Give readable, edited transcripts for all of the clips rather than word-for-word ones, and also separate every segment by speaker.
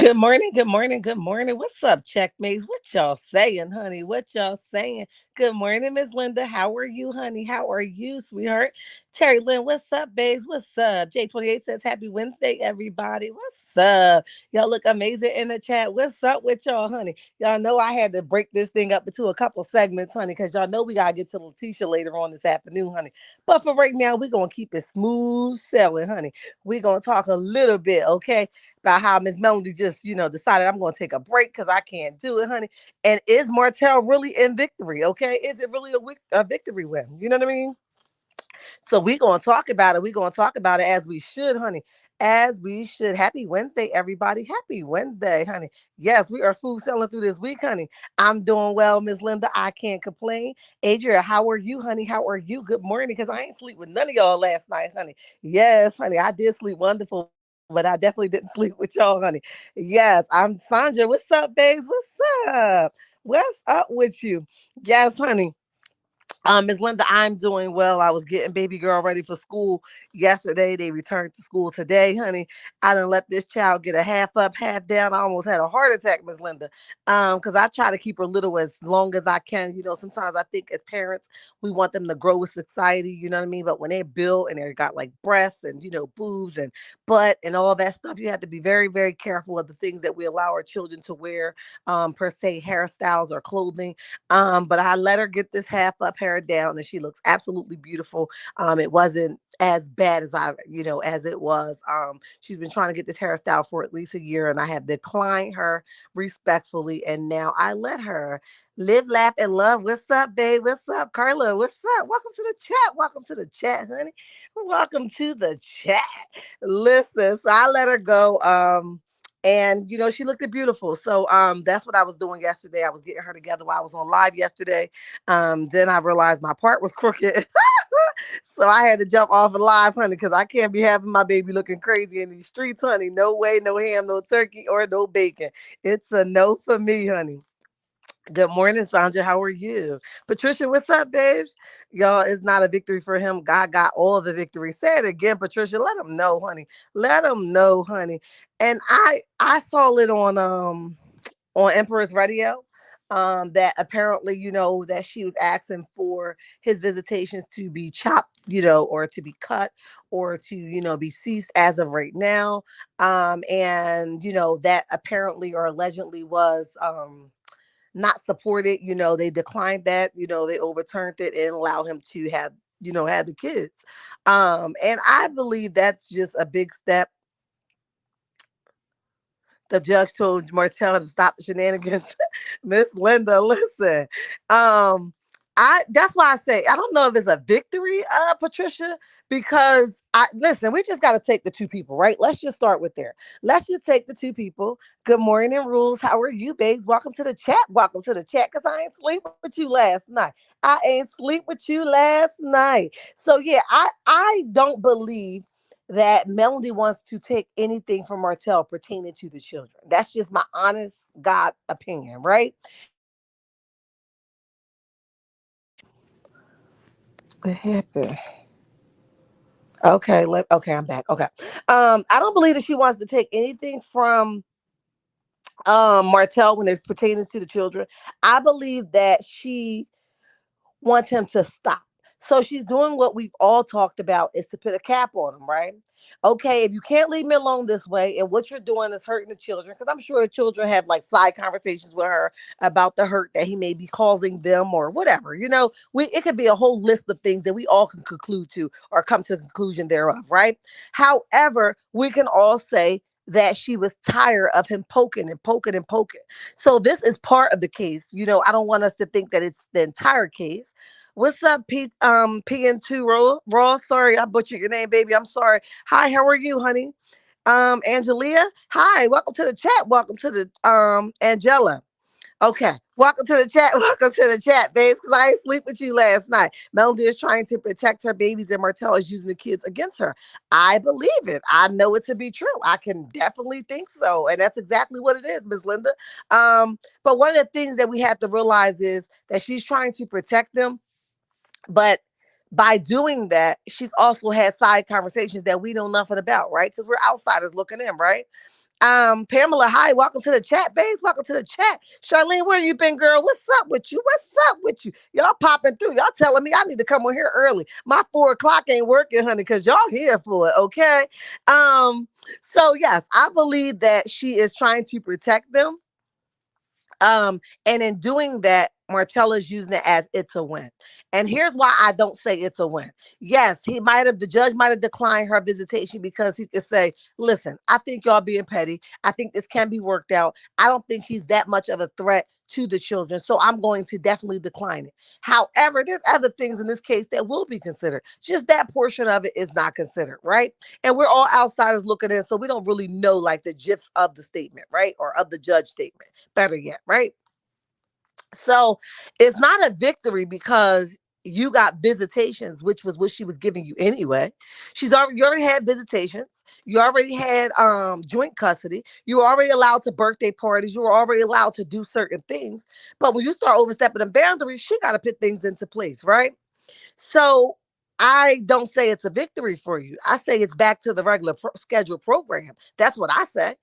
Speaker 1: Good morning, good morning, good morning. What's up, checkmates? What y'all saying, honey? What y'all saying? Good morning, Miss Linda. How are you, honey? How are you, sweetheart? Terry Lynn, what's up, babes? What's up? J28 says, Happy Wednesday, everybody. What's up? Y'all look amazing in the chat. What's up with y'all, honey? Y'all know I had to break this thing up into a couple segments, honey, because y'all know we got to get to Letitia later on this afternoon, honey. But for right now, we're going to keep it smooth selling, honey. We're going to talk a little bit, okay? About how Miss Melody just, decided I'm going to take a break because I can't do it, honey. And is Martel really in victory? Okay, is it really a victory win? You know what I mean? So we gonna talk about it. We gonna talk about it as we should, honey. As we should. Happy Wednesday, everybody. Happy Wednesday, honey. Yes, we are smooth sailing through this week, honey. I'm doing well, Miss Linda. I can't complain. Adria, how are you, honey? How are you? Good morning. Because I ain't sleep with none of y'all last night, honey. Yes, honey. I did sleep wonderful, but I definitely didn't sleep with y'all, honey. Yes, I'm Sandra. What's up, babes? What's up? What's up with you? Yes, honey. Miss Linda, I'm doing well. I was getting baby girl ready for school yesterday. They returned to school today, honey. I didn't let this child get a half up, half down. I almost had a heart attack, Miss Linda. Because I try to keep her little as long as I can. Sometimes I think as parents, we want them to grow with society, you know what I mean? But when they're built and they got like breasts and boobs and butt and all that stuff, you have to be very, very careful of the things that we allow our children to wear, per se, hairstyles or clothing. But I let her get this half up, hair down, and she looks absolutely beautiful. It wasn't as bad as as it was. She's been trying to get this hairstyle for at least a year, and I have declined her respectfully, and now I let her live, laugh, and love. What's up, babe? What's up, Carla? What's up? Welcome to the chat. Welcome to the chat, honey. Welcome to the chat. Listen, so I let her go. And she looked beautiful. So that's what I was doing yesterday. I was getting her together while I was on live yesterday. Then I realized my part was crooked. So I had to jump off of live, honey, because I can't be having my baby looking crazy in these streets, honey. No way, no ham, no turkey, or no bacon. It's a no for me, honey. Good morning, Sandra. How are you? Patricia, what's up, babes? Y'all, it's not a victory for him. God got all the victory. Say it again, Patricia. Let him know, honey. Let him know, honey. And I saw it on Empress Radio. That apparently, that she was asking for his visitations to be chopped, or to be cut, or to, be ceased as of right now. And that apparently or allegedly was not supported. They declined that. They overturned it and allowed him to have the kids. And I believe that's just a big step. The judge told Martel to stop the shenanigans. Miss Linda, listen. Um, I that's why I say I don't know if it's a victory, Patricia, because I listen, we just gotta take the two people, right? Let's just start with there. Let's just take the two people. Good morning, Rules. How are you, babes? Welcome to the chat. Welcome to the chat. Cause I ain't sleep with you last night. I ain't sleep with you last night. So yeah, I don't believe that Melody wants to take anything from Martell pertaining to the children. That's just my honest God opinion, right? What happened? Okay, I'm back. Okay. I don't believe that she wants to take anything from Martell when it's pertaining to the children. I believe that she wants him to stop. So she's doing what we've all talked about is to put a cap on him, right? Okay, if you can't leave me alone this way, and what you're doing is hurting the children, because I'm sure the children have like side conversations with her about the hurt that he may be causing them or whatever. We it could be a whole list of things that we all can conclude to or come to the conclusion thereof, right? However, we can all say that she was tired of him poking and poking and poking. So this is part of the case. I don't want us to think that it's the entire case. What's up, PN2 Raw? Sorry, I butchered your name, baby. I'm sorry. Hi, how are you, honey? Angelia. Hi, welcome to the chat. Welcome to the Angela. Okay. Welcome to the chat. Welcome to the chat, babes. Because I ain't sleep with you last night. Melody is trying to protect her babies, and Martell is using the kids against her. I believe it. I know it to be true. I can definitely think so. And that's exactly what it is, Miss Linda. But one of the things that we have to realize is that she's trying to protect them, but by doing that, she's also had side conversations that we know nothing about, right? Because we're outsiders looking in, right? Pamela, hi, welcome to the chat, babes. Welcome to the chat. Charlene, where you been, girl? What's up with you? What's up with you? Y'all popping through. Y'all telling me I need to come on here early. My 4 o'clock ain't working, honey, because y'all here for it, okay? Um, so yes, I believe that she is trying to protect them. And in doing that, Martell is using it as it's a win. And here's why I don't say it's a win. Yes, the judge might have declined her visitation because he could say, listen, I think y'all being petty. I think this can be worked out. I don't think he's that much of a threat to the children. So I'm going to definitely decline it. However, there's other things in this case that will be considered. Just that portion of it is not considered, right? And we're all outsiders looking in, so we don't really know like the gifs of the statement, right? Or of the judge statement. Better yet, right? So it's not a victory because you got visitations, which was what she was giving you anyway. You already had visitations. You already had joint custody. You were already allowed to birthday parties. You were already allowed to do certain things. But when you start overstepping the boundaries, she got to put things into place, right? So I don't say it's a victory for you. I say it's back to the regular scheduled program. That's what I say.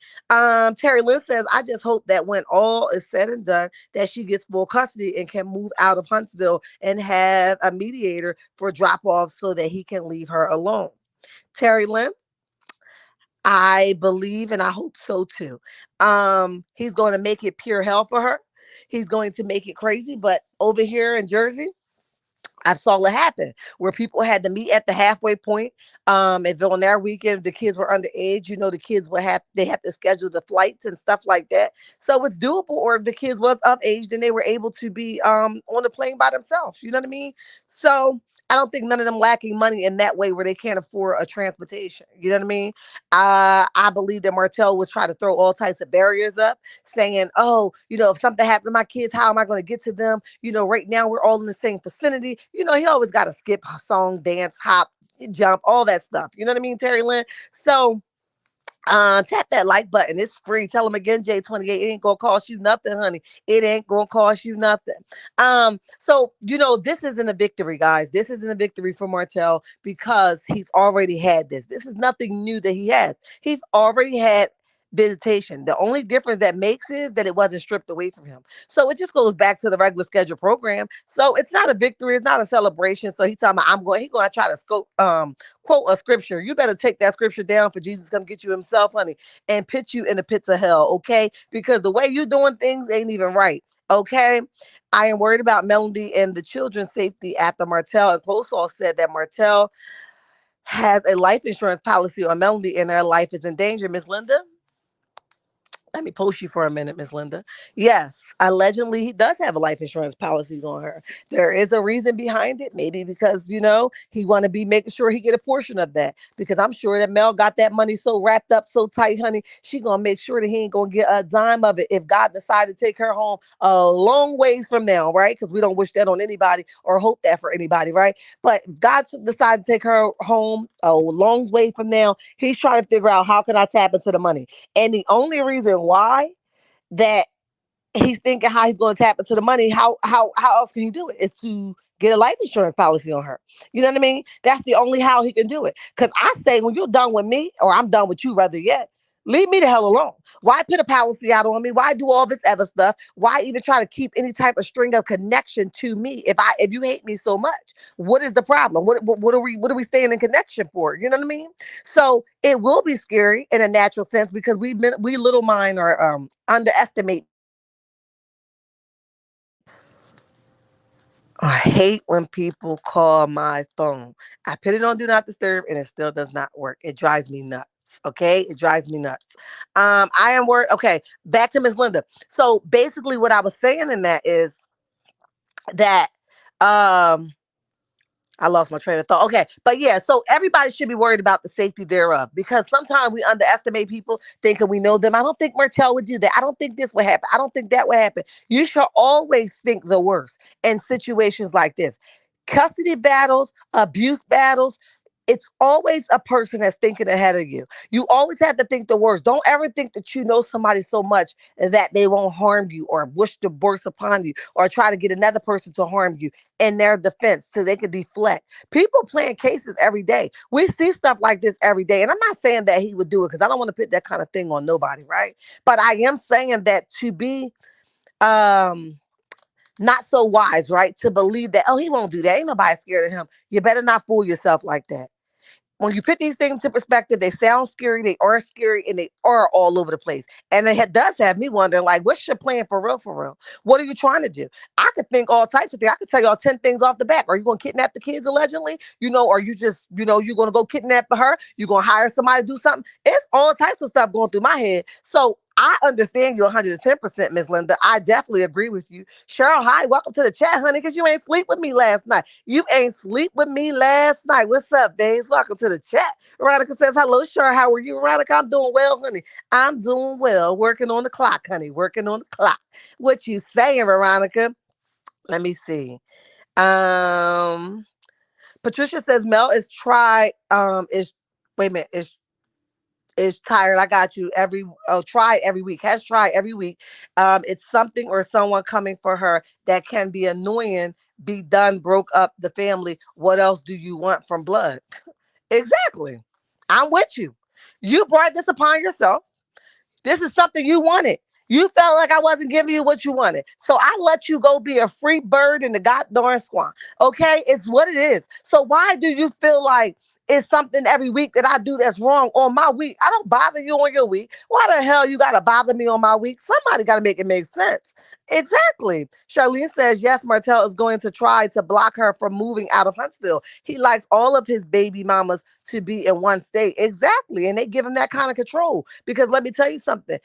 Speaker 1: Terry Lynn says, I just hope that when all is said and done, that she gets full custody and can move out of Huntsville and have a mediator for drop off so that he can leave her alone. Terry Lynn, I believe and I hope so too. He's going to make it pure hell for her. He's going to make it crazy, but over here in Jersey, I saw it happen where people had to meet at the halfway point. If on their weekend the kids were underage, the kids would have to schedule the flights and stuff like that. So it's doable. Or if the kids was of age, then they were able to be on the plane by themselves. You know what I mean? So I don't think none of them lacking money in that way where they can't afford a transportation. You know what I mean? I believe that Martell was trying to throw all types of barriers up, saying, "Oh, if something happened to my kids, how am I going to get to them? Right now we're all in the same vicinity." He always got to skip a song, dance, hop, jump, all that stuff. You know what I mean, Terry Lynn? So tap that like button. It's free. Tell them again, J28. It ain't gonna cost you nothing, honey. It ain't gonna cost you nothing. So this isn't a victory, guys. This isn't a victory for Martell because he's already had this. This is nothing new that he has. He's already had visitation. The only difference that makes is that it wasn't stripped away from him. So it just goes back to the regular schedule program. So it's not a victory, it's not a celebration. So he's talking about he's gonna try to quote a scripture. You better take that scripture down for Jesus to come get you himself, honey, and put you in the pits of hell, okay? Because the way you doing things ain't even right, okay? I am worried about Melody and the children's safety after Martell and Closall said that Martell has a life insurance policy on Melody and her life is in danger. Miss Linda? Let me post you for a minute, Miss Linda. Yes, allegedly he does have a life insurance policy on her. There is a reason behind it, maybe because he want to be making sure he get a portion of that. Because I'm sure that Mel got that money so wrapped up, so tight, honey. She gonna make sure that he ain't gonna get a dime of it if God decided to take her home a long ways from now, right? Because we don't wish that on anybody or hope that for anybody, right? But God decided to take her home a long way from now. He's trying to figure out how can I tap into the money. And the only reason why that he's thinking how he's going to tap into the money, how else can he do it? Is to get a life insurance policy on her. You know what I mean? That's the only how he can do it. Because I say, when you're done with me, or I'm done with you, rather yet, leave me the hell alone. Why put a policy out on me? Why do all this other stuff? Why even try to keep any type of string of connection to me? If you hate me so much, what is the problem? What are we staying in connection for? You know what I mean? So it will be scary in a natural sense because we little mind or underestimate. I hate when people call my phone. I put it on do not disturb and it still does not work. It drives me nuts. Okay, it drives me nuts. I am worried. Okay, back to Miss Linda. So basically, what I was saying in that is that um I lost my train of thought. Okay. But yeah, so everybody should be worried about the safety thereof because sometimes we underestimate people thinking we know them. I don't think Martell would do that. I don't think this would happen. I don't think that would happen. You should always think the worst in situations like this. Custody battles, abuse battles, it's always a person that's thinking ahead of you. You always have to think the worst. Don't ever think that you know somebody so much that they won't harm you or wish the worst upon you or try to get another person to harm you in their defense so they can deflect. People playing cases every day. We see stuff like this every day. And I'm not saying that he would do it because I don't want to put that kind of thing on nobody, right? But I am saying that to be um not so wise, right? To believe that, oh, he won't do that. Ain't nobody scared of him. You better not fool yourself like that. When you put these things into perspective, they sound scary, and they are all over the place. And does have me wondering, like, what's your plan for real, for real? What are you trying to do? I could think all types of things. I could tell y'all 10 things off the back. Are you going to kidnap the kids allegedly? Are you just, you're going to go kidnap her? You're going to hire somebody to do something? It's all types of stuff going through my head. So I understand you 110%, Miss Linda. I definitely agree with you. Cheryl, hi, welcome to the chat, honey, because you ain't sleep with me last night. You ain't sleep with me last night. What's up, babes? Welcome to the chat. Veronica says, hello, Cheryl. How are you? Veronica, I'm doing well, honey. I'm doing well. Working on the clock, honey. Working on the clock. What you saying, Veronica? Let me see. Um, Patricia says Mel is wait a minute, is tired. I got you. Try every week. Has tried every week. It's something or someone coming for her that can be annoying. Be done. Broke up the family. What else do you want from blood? Exactly. I'm with you. You brought this upon yourself. This is something you wanted. You felt like I wasn't giving you what you wanted. So I let you go be a free bird in the goddamn swan. Okay? It's what it is. So why do you feel like it's something every week that I do that's wrong on my week? I don't bother you on your week. Why the hell you got to bother me on my week? Somebody got to make it make sense. Exactly. Charlene says, yes, Martel is going to try to block her from moving out of Huntsville. He likes all of his baby mamas to be in one state. Exactly. And they give him that kind of control. Because let me tell you something.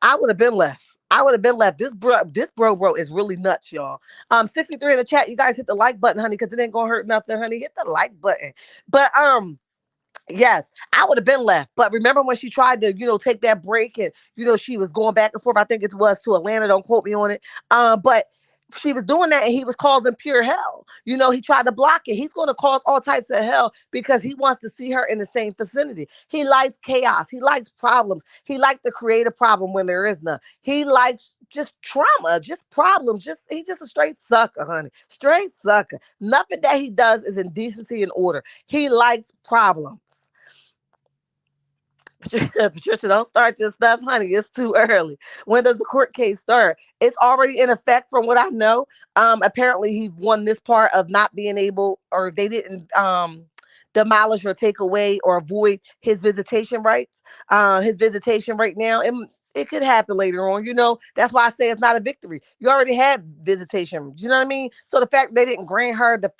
Speaker 1: I would have been left. I would have been left. This bro is really nuts, y'all. 63 in the chat. You guys hit the like button, honey, because it ain't gonna hurt nothing, honey. Hit the like button. But yes, I would have been left. But remember when she tried to, take that break and, she was going back and forth. I think it was to Atlanta. Don't quote me on it. But she was doing that and he was causing pure hell. He tried to block it. He's going to cause all types of hell because he wants to see her in the same vicinity. He likes chaos. He likes problems. He likes to create a problem when there is none. He likes just trauma, just problems. He's just a straight sucker, honey. Straight sucker. Nothing that he does is in decency and order. He likes problems. Patricia, don't start your stuff, honey. It's too early. When does the court case start? It's already in effect from what I know. Apparently he won this part of not being able, or they didn't demolish or take away or avoid his visitation rights. His visitation right now. It could happen later on, That's why I say it's not a victory. You already had visitation. You know what I mean? So the fact they didn't grant her the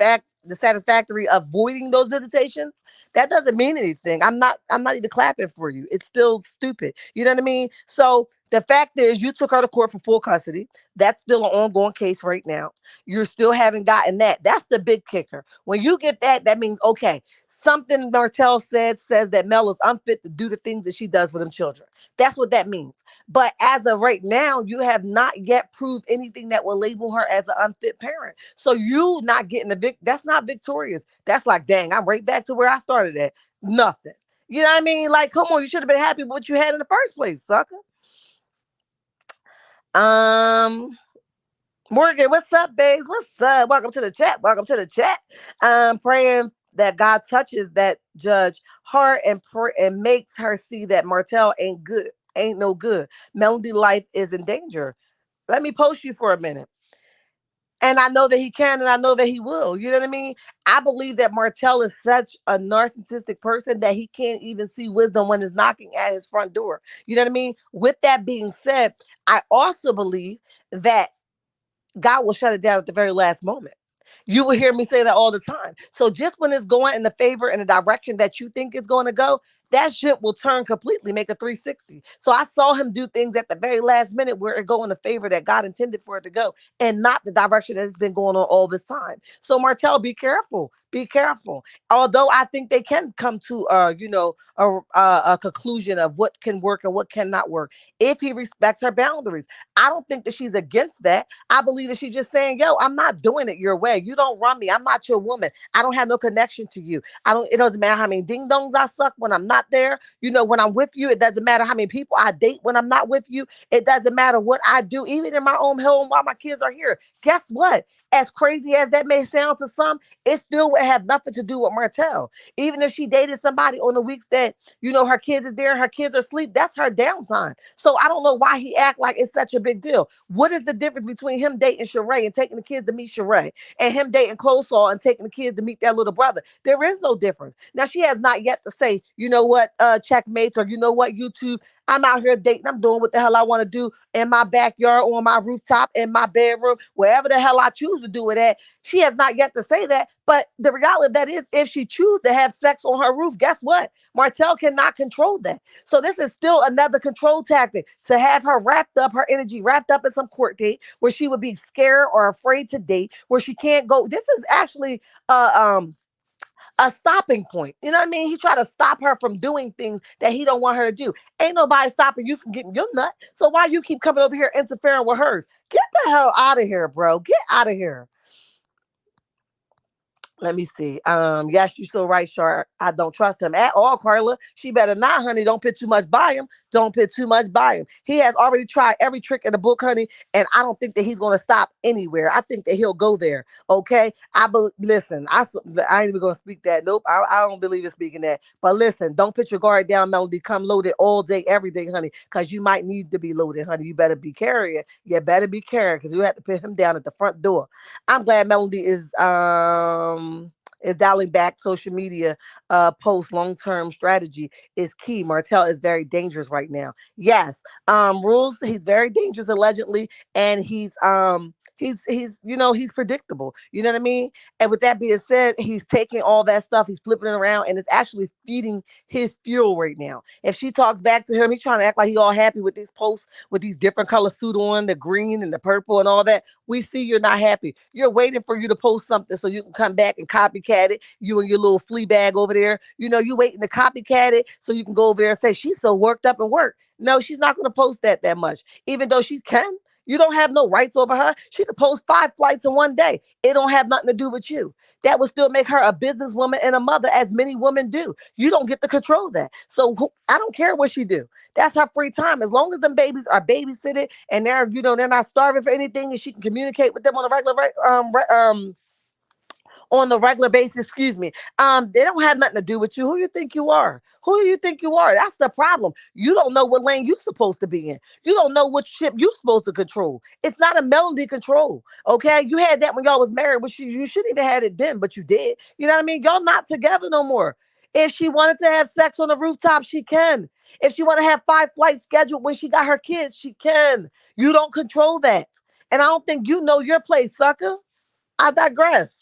Speaker 1: satisfactory avoiding those visitations, that doesn't mean anything. I'm not even clapping for you. It's still stupid. You know what I mean? So the fact is you took her to court for full custody. That's still an ongoing case right now. You still haven't gotten that. That's the big kicker. When you get that, that means okay. Something Martel says that Mel is unfit to do the things that she does for them children. That's what that means. But as of right now, you have not yet proved anything that will label her as an unfit parent. So you not getting that's not victorious. That's like, dang, I'm right back to where I started at. Nothing. You know what I mean? Like, come on, you should have been happy with what you had in the first place, sucker. Morgan, what's up, babes? What's up? Welcome to the chat. Welcome to the chat. Praying that God touches that judge heart and makes her see that Martel ain't no good. Melody life is in danger. Let me post you for a minute. And I know that he can, and I know that he will. You know what I mean? I believe that Martel is such a narcissistic person that he can't even see wisdom when it's knocking at his front door. You know what I mean? With that being said, I also believe that God will shut it down at the very last moment. You will hear me say that all the time. So just when it's going in the favor and the direction that you think it's going to go, that shit will turn completely, make a 360. So I saw him do things at the very last minute where it go in the favor that God intended for it to go, and not the direction that has been going on all this time. So Martel, be careful. Be careful. Although I think they can come to a conclusion of what can work and what cannot work if he respects her boundaries. I don't think that she's against that. I believe that she's just saying, yo, I'm not doing it your way. You don't run me. I'm not your woman. I don't have no connection to you. It doesn't matter how many ding dongs I suck when I'm not there. When I'm with you, it doesn't matter how many people I date when I'm not with you. It doesn't matter what I do, even in my own home while my kids are here. Guess what? As crazy as that may sound to some, it still would have nothing to do with Martel. Even if she dated somebody on the weeks that, her kids is there and her kids are asleep, that's her downtime. So I don't know why he act like it's such a big deal. What is the difference between him dating Sheree and taking the kids to meet Sheree, and him dating Closaw and taking the kids to meet their little brother? There is no difference. Now, she has not yet to say, you know what, checkmates, or you know what, YouTube, I'm out here dating. I'm doing what the hell I want to do in my backyard, on my rooftop, in my bedroom, wherever the hell I choose to do it at. She has not yet to say that. But the reality of that is, if she chooses to have sex on her roof, guess what? Martel cannot control that. So this is still another control tactic, to have her wrapped up, her energy wrapped up in some court date where she would be scared or afraid to date, where she can't go. This is actually a stopping point. You know what I mean? He tried to stop her from doing things that he don't want her to do. Ain't nobody stopping you from getting your nut. So why you keep coming over here interfering with hers? Get the hell out of here, bro. Get out of here. Let me see. Yes, you're so right, Char. I don't trust him at all, Carla. She better not, honey. Don't put too much by him. Don't put too much by him. He has already tried every trick in the book, honey, and I don't think that he's going to stop anywhere. I think that he'll go there. Okay. Listen. I ain't even going to speak that. Nope. I don't believe in speaking that. But listen, don't put your guard down, Melody. Come loaded all day, every day, honey, because you might need to be loaded, honey. You better be carrying. You better be carrying, because you have to put him down at the front door. I'm glad Melody is dialing back social media post. Long-term strategy is key. Martel is very dangerous right now. Yes. Rules, he's very dangerous allegedly, and he's predictable. You know what I mean? And with that being said, he's taking all that stuff, he's flipping it around, and it's actually feeding his fuel right now. If she talks back to him, he's trying to act like he all happy with these posts with these different color suit on, the green and the purple and all that. We see you're not happy. You're waiting for you to post something so you can come back and copycat it. You and your little flea bag over there. You waiting to copycat it so you can go over there and say, she's so worked up and work. No, she's not going to post that much, even though she can. You don't have no rights over her. She could post 5 flights in one day. It don't have nothing to do with you. That would still make her a businesswoman and a mother, as many women do. You don't get to control that. So I don't care what she do. That's her free time. As long as them babies are babysitted and they're not starving for anything, and she can communicate with them on a regular basis, excuse me. They don't have nothing to do with you. Who you think you are? Who do you think you are? That's the problem. You don't know what lane you're supposed to be in. You don't know what ship you're supposed to control. It's not a Melody control. Okay. You had that when y'all was married, but you shouldn't even had it then, but you did. You know what I mean? Y'all not together no more. If she wanted to have sex on the rooftop, she can. If she want to have 5 flights scheduled when she got her kids, she can. You don't control that. And I don't think you know your place, sucker. I digress.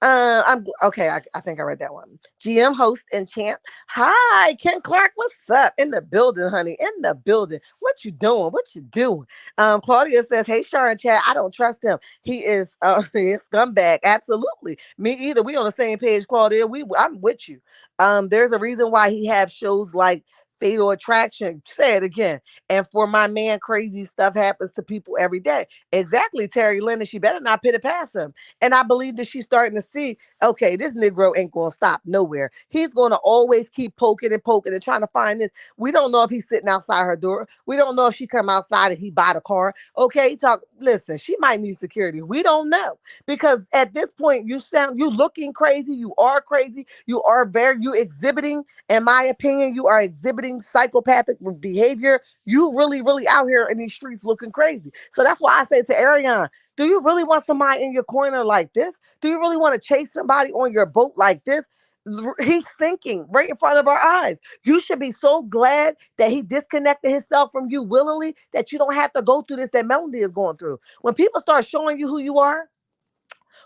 Speaker 1: I'm okay. I think I read that one. GM host and champ. Hi, Ken Clark. What's up? In the building, honey. In the building. What you doing? What you doing? Claudia says, "Hey, Sharon, Chad. I don't trust him. He is he is scumbag. Absolutely. Me either. We on the same page, Claudia. I'm with you. There's a reason why he have shows like Fatal Attraction. Say it again. And for my man, crazy stuff happens to people every day. Exactly, Terry Lynn. She better not pit it past him. And I believe that she's starting to see, okay, this Negro ain't going to stop nowhere. He's going to always keep poking and trying to find this. We don't know if he's sitting outside her door. We don't know if she come outside and he buy the car. Okay, listen, she might need security. We don't know. Because at this point, you looking crazy. You are crazy. You exhibiting, in my opinion, you are exhibiting psychopathic behavior. You really, really out here in these streets looking crazy. So that's why I say to Ariane, do you really want somebody in your corner like this? Do you really want to chase somebody on your boat like this? He's sinking right in front of our eyes. You should be so glad that he disconnected himself from you willingly, that you don't have to go through this that Melody is going through. When people start showing you who you are,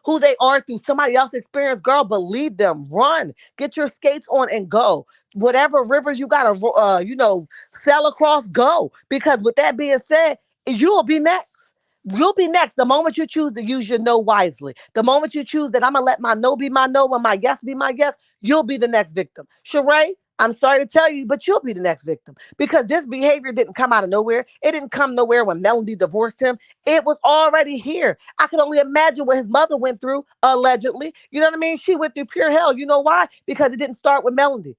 Speaker 1: who they are through somebody else's experience. Girl, believe them. Run. Get your skates on and go. Whatever rivers you got to, sail across, go. Because with that being said, you'll be next. You'll be next. The moment you choose to use your no wisely, the moment you choose that I'm going to let my no be my no and my yes be my yes, you'll be the next victim. Sheree, I'm sorry to tell you, but you'll be the next victim because this behavior didn't come out of nowhere. It didn't come nowhere when Melody divorced him. It was already here. I can only imagine what his mother went through, allegedly. You know what I mean? She went through pure hell. You know why? Because it didn't start with Melody.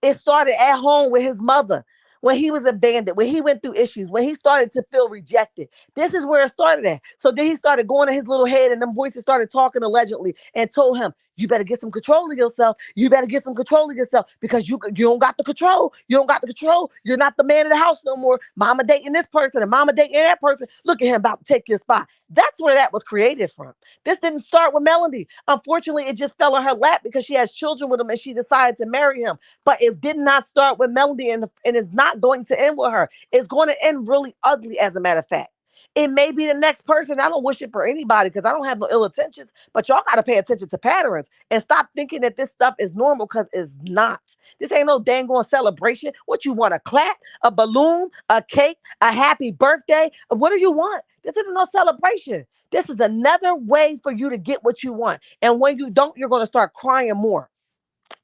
Speaker 1: It started at home with his mother when he was abandoned, when he went through issues, when he started to feel rejected. This is where it started at. So then he started going in his little head, and them voices started talking allegedly and told him, you better get some control of yourself. You better get some control of yourself because you don't got the control. You don't got the control. You're not the man of the house no more. Mama dating this person and mama dating that person. Look at him about to take your spot. That's where that was created from. This didn't start with Melody. Unfortunately, it just fell on her lap because she has children with him and she decided to marry him. But it did not start with Melody, and it's not going to end with her. It's going to end really ugly, as a matter of fact. It may be the next person. I don't wish it for anybody because I don't have no ill intentions, but y'all got to pay attention to patterns and stop thinking that this stuff is normal because it's not. This ain't no dang on celebration. What you want, a clap, a balloon, a cake, a happy birthday? What do you want? This isn't no celebration. This is another way for you to get what you want. And when you don't, you're going to start crying more.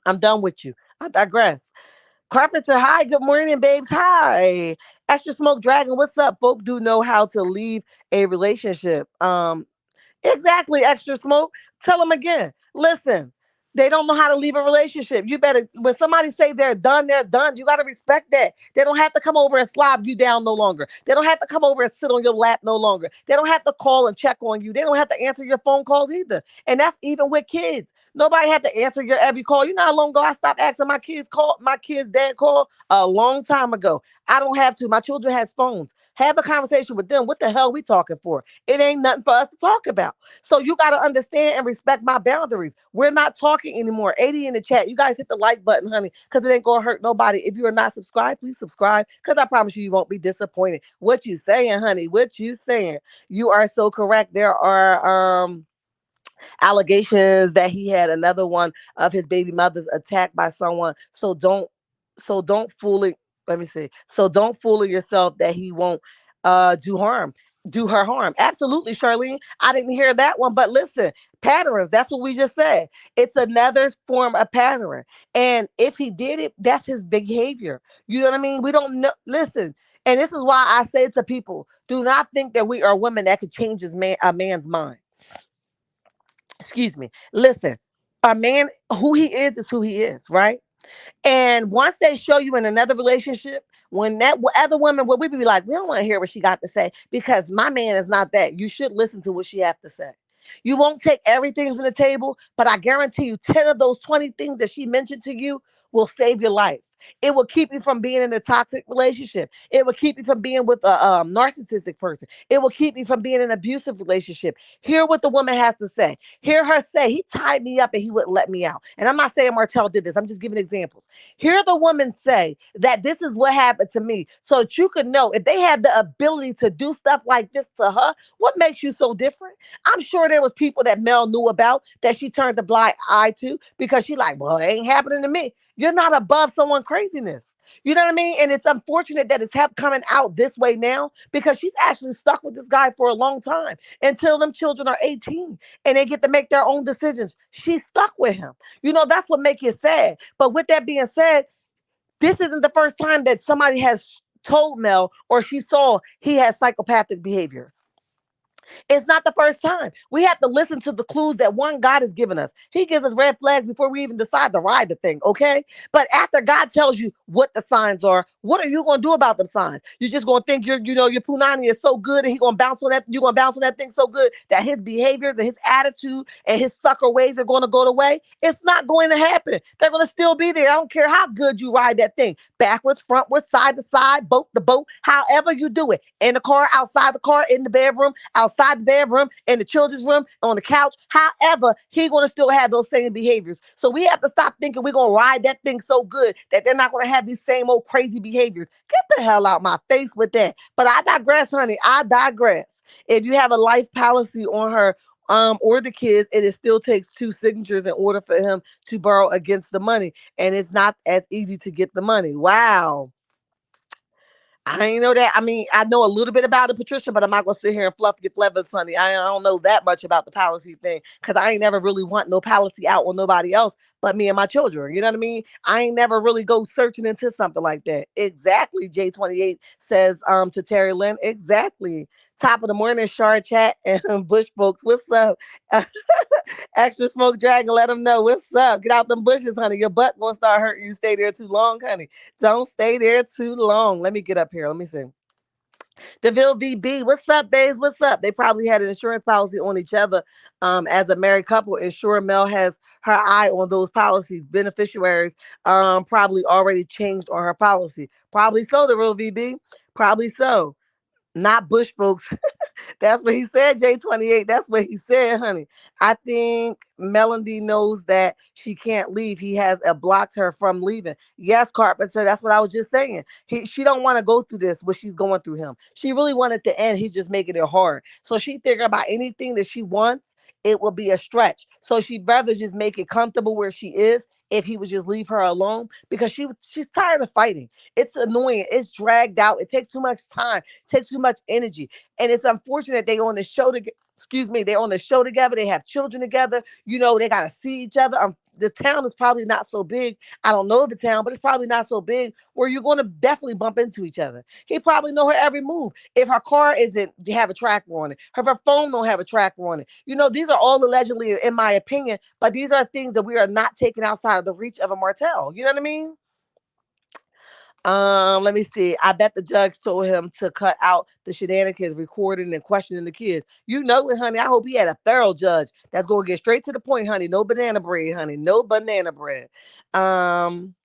Speaker 1: I'm done with you. I digress. Carpenter, hi, good morning, babes. Hi. Extra Smoke Dragon, what's up? Folk do know how to leave a relationship. Exactly, Extra Smoke. Tell them again. Listen, they don't know how to leave a relationship. You better, when somebody say they're done, they're done. You got to respect that. They don't have to come over and slob you down no longer. They don't have to come over and sit on your lap no longer. They don't have to call and check on you. They don't have to answer your phone calls either. And that's even with kids. Nobody had to answer your every call. You know how long ago I stopped asking my kids' dad call? A long time ago. I don't have to. My children has phones. Have a conversation with them. What the hell we talking for? It ain't nothing for us to talk about. So you got to understand and respect my boundaries. We're not talking anymore. 80 in the chat. You guys hit the like button, honey, because it ain't going to hurt nobody. If you are not subscribed, please subscribe because I promise you, you won't be disappointed. What you saying, honey? What you saying? You are so correct. There are allegations that he had another one of his baby mothers attacked by someone. So don't fool it. Let me see. So don't fool yourself that he won't do her harm. Absolutely, Charlene. I didn't hear that one, but listen, patterns, that's what we just said. It's another form of pattern. And if he did it, that's his behavior. You know what I mean? We don't know. Listen, and this is why I say to people, do not think that we are women that could change a man's mind. Excuse me. Listen, a man, who he is who he is, right? And once they show you in another relationship, when that other woman, what we be like, we don't want to hear what she got to say because my man is not that. You should listen to what she have to say. You won't take everything from the table, but I guarantee you 10 of those 20 things that she mentioned to you will save your life. It will keep you from being in a toxic relationship. It will keep you from being with a narcissistic person. It will keep you from being in an abusive relationship. Hear what the woman has to say. Hear her say, he tied me up and he wouldn't let me out. And I'm not saying Martel did this. I'm just giving examples. Hear the woman say that this is what happened to me so that you could know if they had the ability to do stuff like this to her, what makes you so different? I'm sure there was people that Mel knew about that she turned a blind eye to because she like, well, it ain't happening to me. You're not above someone craziness. You know what I mean? And it's unfortunate that it's coming out this way now because she's actually stuck with this guy for a long time until them children are 18 and they get to make their own decisions. She's stuck with him. You know, that's what makes it sad. But with that being said, this isn't the first time that somebody has told Mel or she saw he has psychopathic behaviors. It's not the first time. We have to listen to the clues that one God has given us. He gives us red flags before we even decide to ride the thing, okay? But after God tells you what the signs are, what are you going to do about the signs? You're just going to think your punani is so good and he's going to bounce on that. You're going to bounce on that thing so good that his behaviors and his attitude and his sucker ways are going to go away. It's not going to happen. They're going to still be there. I don't care how good you ride that thing. Backwards, frontwards, side to side, boat to boat, however you do it. In the car, outside the car, in the bedroom, outside the bedroom, in the children's room, on the couch. However, he's going to still have those same behaviors. So we have to stop thinking we're going to ride that thing so good that they're not going to have these same old crazy behaviors. Get the hell out my face with that. But I digress, honey. I digress. If you have a life policy on her, or the kids, and it still takes two signatures in order for him to borrow against the money. And it's not as easy to get the money. Wow. I ain't know that. I mean, I know a little bit about it, Patricia, but I'm not gonna sit here and fluff your feathers, honey. I don't know that much about the policy thing because I ain't never really want no policy out on nobody else but me and my children. You know what I mean? I ain't never really go searching into something like that. Exactly. J28 says to Terry Lynn. Exactly. Top of the morning, Shard Chat and Bush folks. What's up? Extra smoke dragon, let them know what's up. Get out them bushes, honey. Your butt gonna start hurting you. Stay there too long, honey. Don't stay there too long. Let me get up here. Let me see. DeVille VB, what's up, babes? What's up? They probably had an insurance policy on each other as a married couple. And sure, Mel has her eye on those policies. Beneficiaries probably already changed on her policy. Probably so, the real VB. Probably so. Not Bush folks. That's what he said, J28. That's what he said, honey. I think Melody knows that she can't leave. He has blocked her from leaving. Yes, Carpenter, that's what I was just saying. She don't want to go through this, what she's going through him. She really wanted to end. He's just making it hard. So she figured about anything that she wants, it will be a stretch. So she'd rather just make it comfortable where she is if he would just leave her alone because she's tired of fighting. It's annoying. It's dragged out. It takes too much time, takes too much energy. And it's unfortunate they on the show to excuse me, they're on the show together, they have children together, they got to see each other. The town is probably not so big. I don't know the town, but it's probably not so big where you're going to definitely bump into each other. He probably know her every move. If her car isn't have a tracker on it, if her phone don't have a tracker on it. These are all allegedly, in my opinion, but these are things that we are not taking outside of the reach of a Martel. You know what I mean? Let me see. I bet the judge told him to cut out the shenanigans, recording and questioning the kids. You know it, honey. I hope he had a thorough judge that's gonna get straight to the point, honey. No banana bread, honey. No banana bread. Um,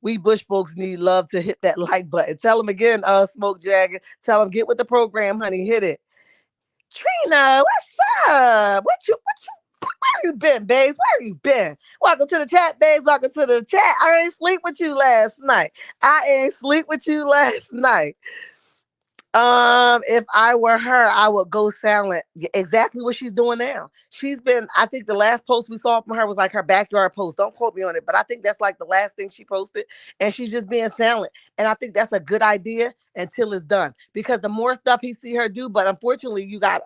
Speaker 1: we Bush folks need love to hit that like button. Tell them again, Smoke Dragon. Tell them get with the program, honey. Hit it. Trina, what's up? Where you been, babes? Where you been? Welcome to the chat, babes. Welcome to the chat. I ain't sleep with you last night. I ain't sleep with you last night. If I were her, I would go silent. Exactly what she's doing now. She's been, I think the last post we saw from her was like her backyard post. Don't quote me on it, but I think that's like the last thing she posted. And she's just being silent. And I think that's a good idea until it's done. Because the more stuff he see her do, but unfortunately you got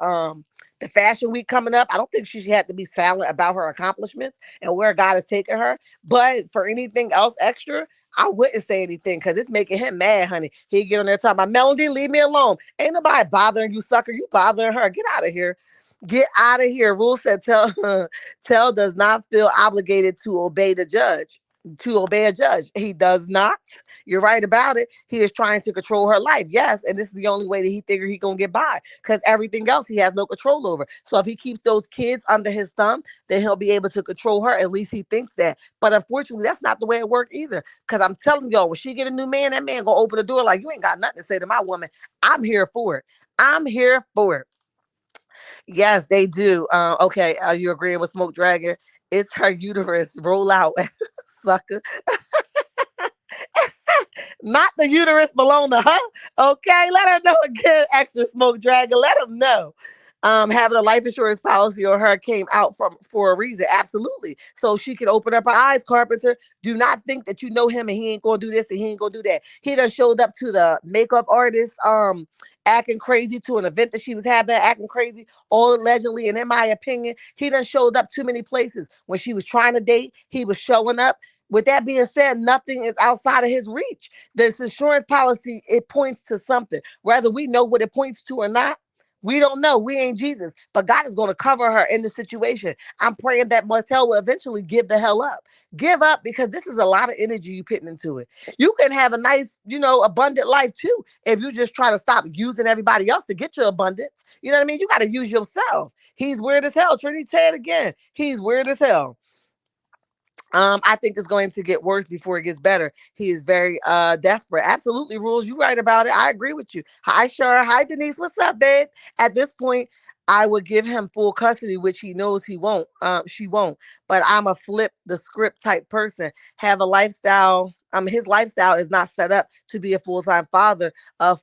Speaker 1: the fashion week coming up. I don't think she should have to be silent about her accomplishments and where God has taken her. But for anything else extra, I wouldn't say anything because it's making him mad, honey. He get on there talking about Melody, leave me alone. Ain't nobody bothering you, sucker. You bothering her. Get out of here. Get out of here. Rule said tell does not feel obligated to obey the judge. To obey a judge. He does not. You're right about it. He is trying to control her life. Yes. And this is the only way that he figure he gonna get by. Because everything else he has no control over. So if he keeps those kids under his thumb, then he'll be able to control her. At least he thinks that. But unfortunately, that's not the way it works either. Because I'm telling y'all, when she get a new man, that man gonna open the door like, you ain't got nothing to say to my woman. I'm here for it. I'm here for it. Yes, they do. Okay, are you agreeing with Smoke Dragon? It's her uterus. Roll out, sucker. Not the uterus belong to her. Okay, let her know again, extra Smoke Dragon. Let them know. Having a life insurance policy on her came out for a reason. Absolutely. So she can open up her eyes, Carpenter. Do not think that you know him and he ain't gonna do this and he ain't gonna do that. He done showed up to the makeup artist, acting crazy to an event that she was having, acting crazy, all allegedly. And in my opinion, he done showed up too many places. When she was trying to date, he was showing up. With that being said, nothing is outside of his reach. This insurance policy, it points to something. Whether we know what it points to or not, we don't know. We ain't Jesus. But God is going to cover her in the situation. I'm praying that Martel will eventually give the hell up. Give up because this is a lot of energy you putting into it. You can have a nice, abundant life too if you just try to stop using everybody else to get your abundance. You know what I mean? You got to use yourself. He's weird as hell. Trinity, say it again. He's weird as hell. I think it's going to get worse before it gets better. He is very desperate. Absolutely, Rules. You right about it. I agree with you. Hi, Shara. Hi, Denise. What's up, babe? At this point, I would give him full custody, which he knows he won't. She won't. But I'm a flip the script type person. Have a lifestyle. His lifestyle is not set up to be a full-time father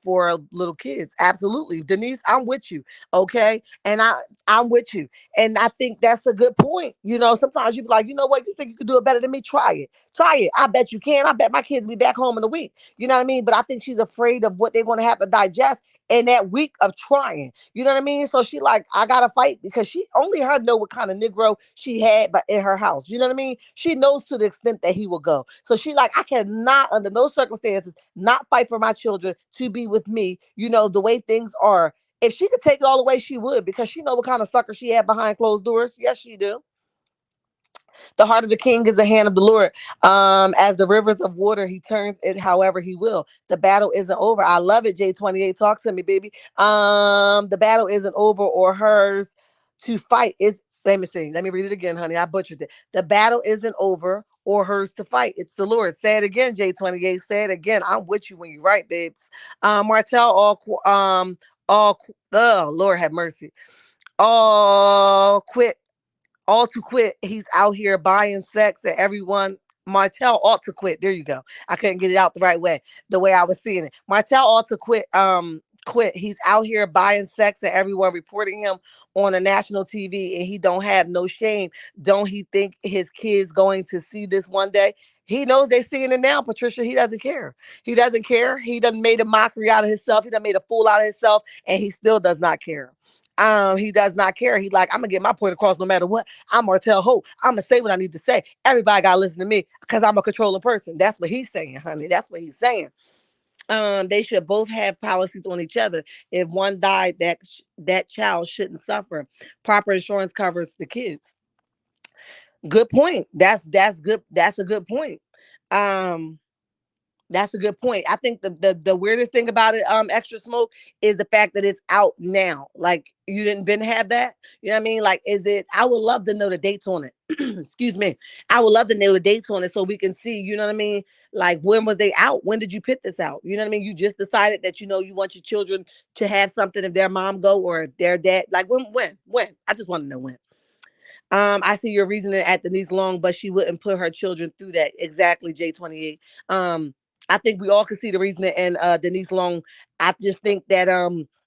Speaker 1: for little kids. Absolutely. Denise, I'm with you. Okay. And I'm with you. And I think that's a good point. Sometimes you be like, you know what, you think you can do it better than me? Try it. Try it. I bet you can. I bet my kids will be back home in a week. You know what I mean? But I think she's afraid of what they're going to have to digest in that week of trying. You know what I mean? So she like, I gotta fight because she only her know what kind of Negro she had but in her house. You know what I mean? She knows to the extent that he will go. So she like, I cannot under no circumstances not fight for my children to be with me, the way things are. If she could take it all away, she would, because she know what kind of sucker she had behind closed doors. Yes, she do. The heart of the king is the hand of the Lord. As the rivers of water, he turns it however he will. The battle isn't over. I love it, J28. Talk to me, baby. The battle isn't over or hers to fight. Let me see. Let me read it again, honey. I butchered it. The battle isn't over or hers to fight. It's the Lord. Say it again, J28. Say it again. I'm with you when you write, babes. Martel, oh, Lord have mercy. All quit all to quit. He's out here buying sex and everyone. Martel ought to quit. There you go. I couldn't get it out the way I was seeing it. Martel ought to quit. Quit. He's out here buying sex and everyone reporting him on a national TV, and he don't have no shame. Don't he think his kids going to see this one day? He knows they seeing it now, Patricia. He doesn't care. He doesn't care. He done made a mockery out of himself. He done made a fool out of himself, and he still does not care. He does not care. He's like, I'm gonna get my point across no matter what. I'm Martel Hope. I'm gonna say what I need to say. Everybody gotta listen to me because I'm a controlling person. That's what he's saying, honey. That's what he's saying. They should both have policies on each other. If one died, that child shouldn't suffer. Proper insurance covers the kids. Good point. That's good. That's a good point. Um, That's a good point. I think the weirdest thing about it, extra smoke, is the fact that it's out now. Like, you didn't been have that. You know what I mean? Like, is it? I would love to know the dates on it. Excuse me. I would love to know the dates on it so we can see. You know what I mean? Like, when was they out? When did you put this out? You know what I mean? You just decided that you want your children to have something if their mom go or if their dad. Like, when? I just want to know when. I see your reasoning at Denise Long, but she wouldn't put her children through that. Exactly, J28. I think we all can see the reasoning in Denise Long. I just think that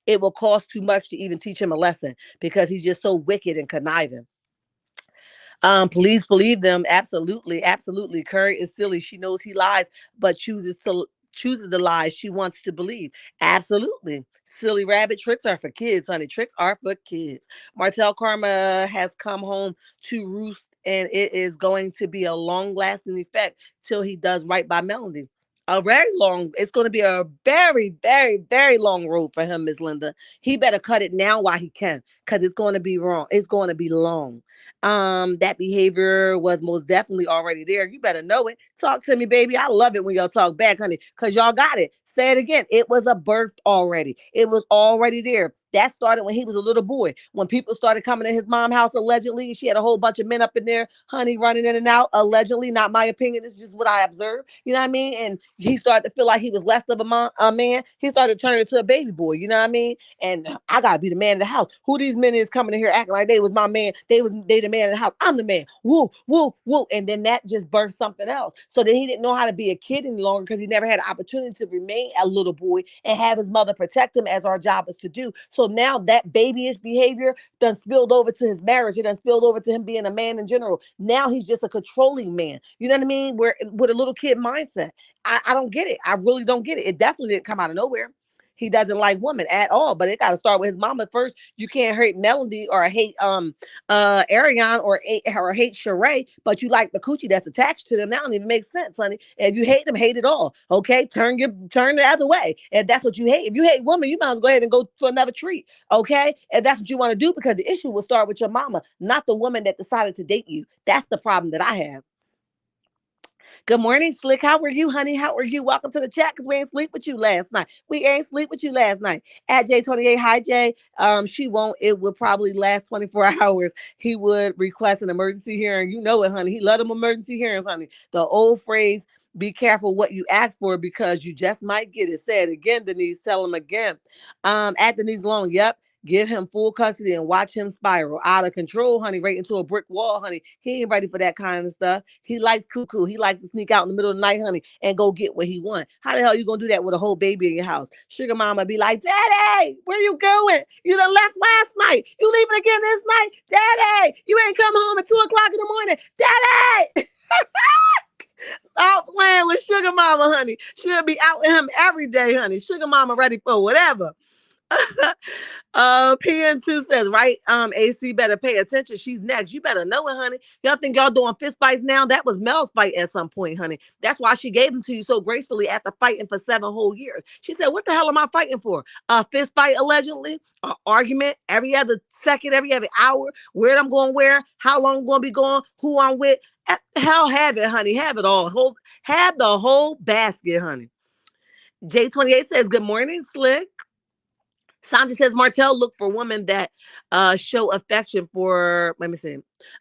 Speaker 1: it will cost too much to even teach him a lesson because he's just so wicked and conniving. Police believe them. Absolutely, absolutely. Curry is silly. She knows he lies, but chooses the lies she wants to believe. Absolutely. Silly rabbit. Tricks are for kids, honey. Tricks are for kids. Martel Karma has come home to roost, and it is going to be a long lasting effect till he does right by Melody. A very long, it's going to be a very, very, very long road for him, Miss Linda. He better cut it now while he can, because it's going to be wrong. It's going to be long. That behavior was most definitely already there. You better know it. Talk to me, baby. I love it when y'all talk back, honey, because y'all got it. Say it again. It was a birth already. It was already there. That started when he was a little boy. When people started coming in his mom's house, allegedly, she had a whole bunch of men up in there, honey, running in and out. Allegedly, not my opinion. It's just what I observed. You know what I mean? And he started to feel like he was less of a man. He started turning into a baby boy. You know what I mean? And I gotta be the man of the house. Who these men is coming in here acting like they was my man? They the man of the house. I'm the man. Woo, woo, woo. And then that just birthed something else. So then he didn't know how to be a kid any longer because he never had an opportunity to remain a little boy and have his mother protect him as our job is to do. So now that babyish behavior done spilled over to his marriage. It done spilled over to him being a man in general. Now he's just a controlling man. You know what I mean? Where with a little kid mindset. I don't get it. I really don't get it. It definitely didn't come out of nowhere. He doesn't like women at all, but it got to start with his mama first. You can't hate Melody or hate Ariane or hate Sheree, but you like the coochie that's attached to them. That don't even make sense, honey. If you hate them, hate it all. Okay, turn the other way. If that's what you hate, if you hate women, you might as well go ahead and go to another treat. Okay, if that's what you want to do, because the issue will start with your mama, not the woman that decided to date you. That's the problem that I have. Good morning, Slick. How are you, honey? How are you? Welcome to the chat because we ain't sleep with you last night. We ain't sleep with you last night. At J28, hi Jay. She won't. It will probably last 24 hours. He would request an emergency hearing. You know it, honey. He love them emergency hearings, honey. The old phrase, be careful what you ask for because you just might get it. Say it again, Denise. Tell him again. At Denise Long, yep. Give him full custody and watch him spiral out of control, honey, right into a brick wall, honey. He ain't ready for that kind of stuff. He likes cuckoo. He likes to sneak out in the middle of the night, honey, and go get what he wants. How the hell you gonna do that with a whole baby in your house? Sugar mama be like, Daddy, where you going? You done left last night. You leaving again this night? Daddy, you ain't come home at 2 o'clock in the morning. Daddy! Stop playing with Sugar Mama, honey. She'll be out in him every day, honey. Sugar Mama ready for whatever. PN2 says, right, AC better pay attention. She's next. You better know it, honey. Y'all think y'all doing fist fights now? That was Mel's fight at some point, honey. That's why she gave them to you so gracefully after fighting for 7 whole years. She said, what the hell am I fighting for? A fist fight, allegedly? An argument every other second, every other hour? Where I'm going where? How long I'm going to be going? Who I'm with? Hell, have it, honey. Have it all. Have the whole basket, honey. J28 says, good morning, Slick. Sandra says, Martel, look for women that show affection for,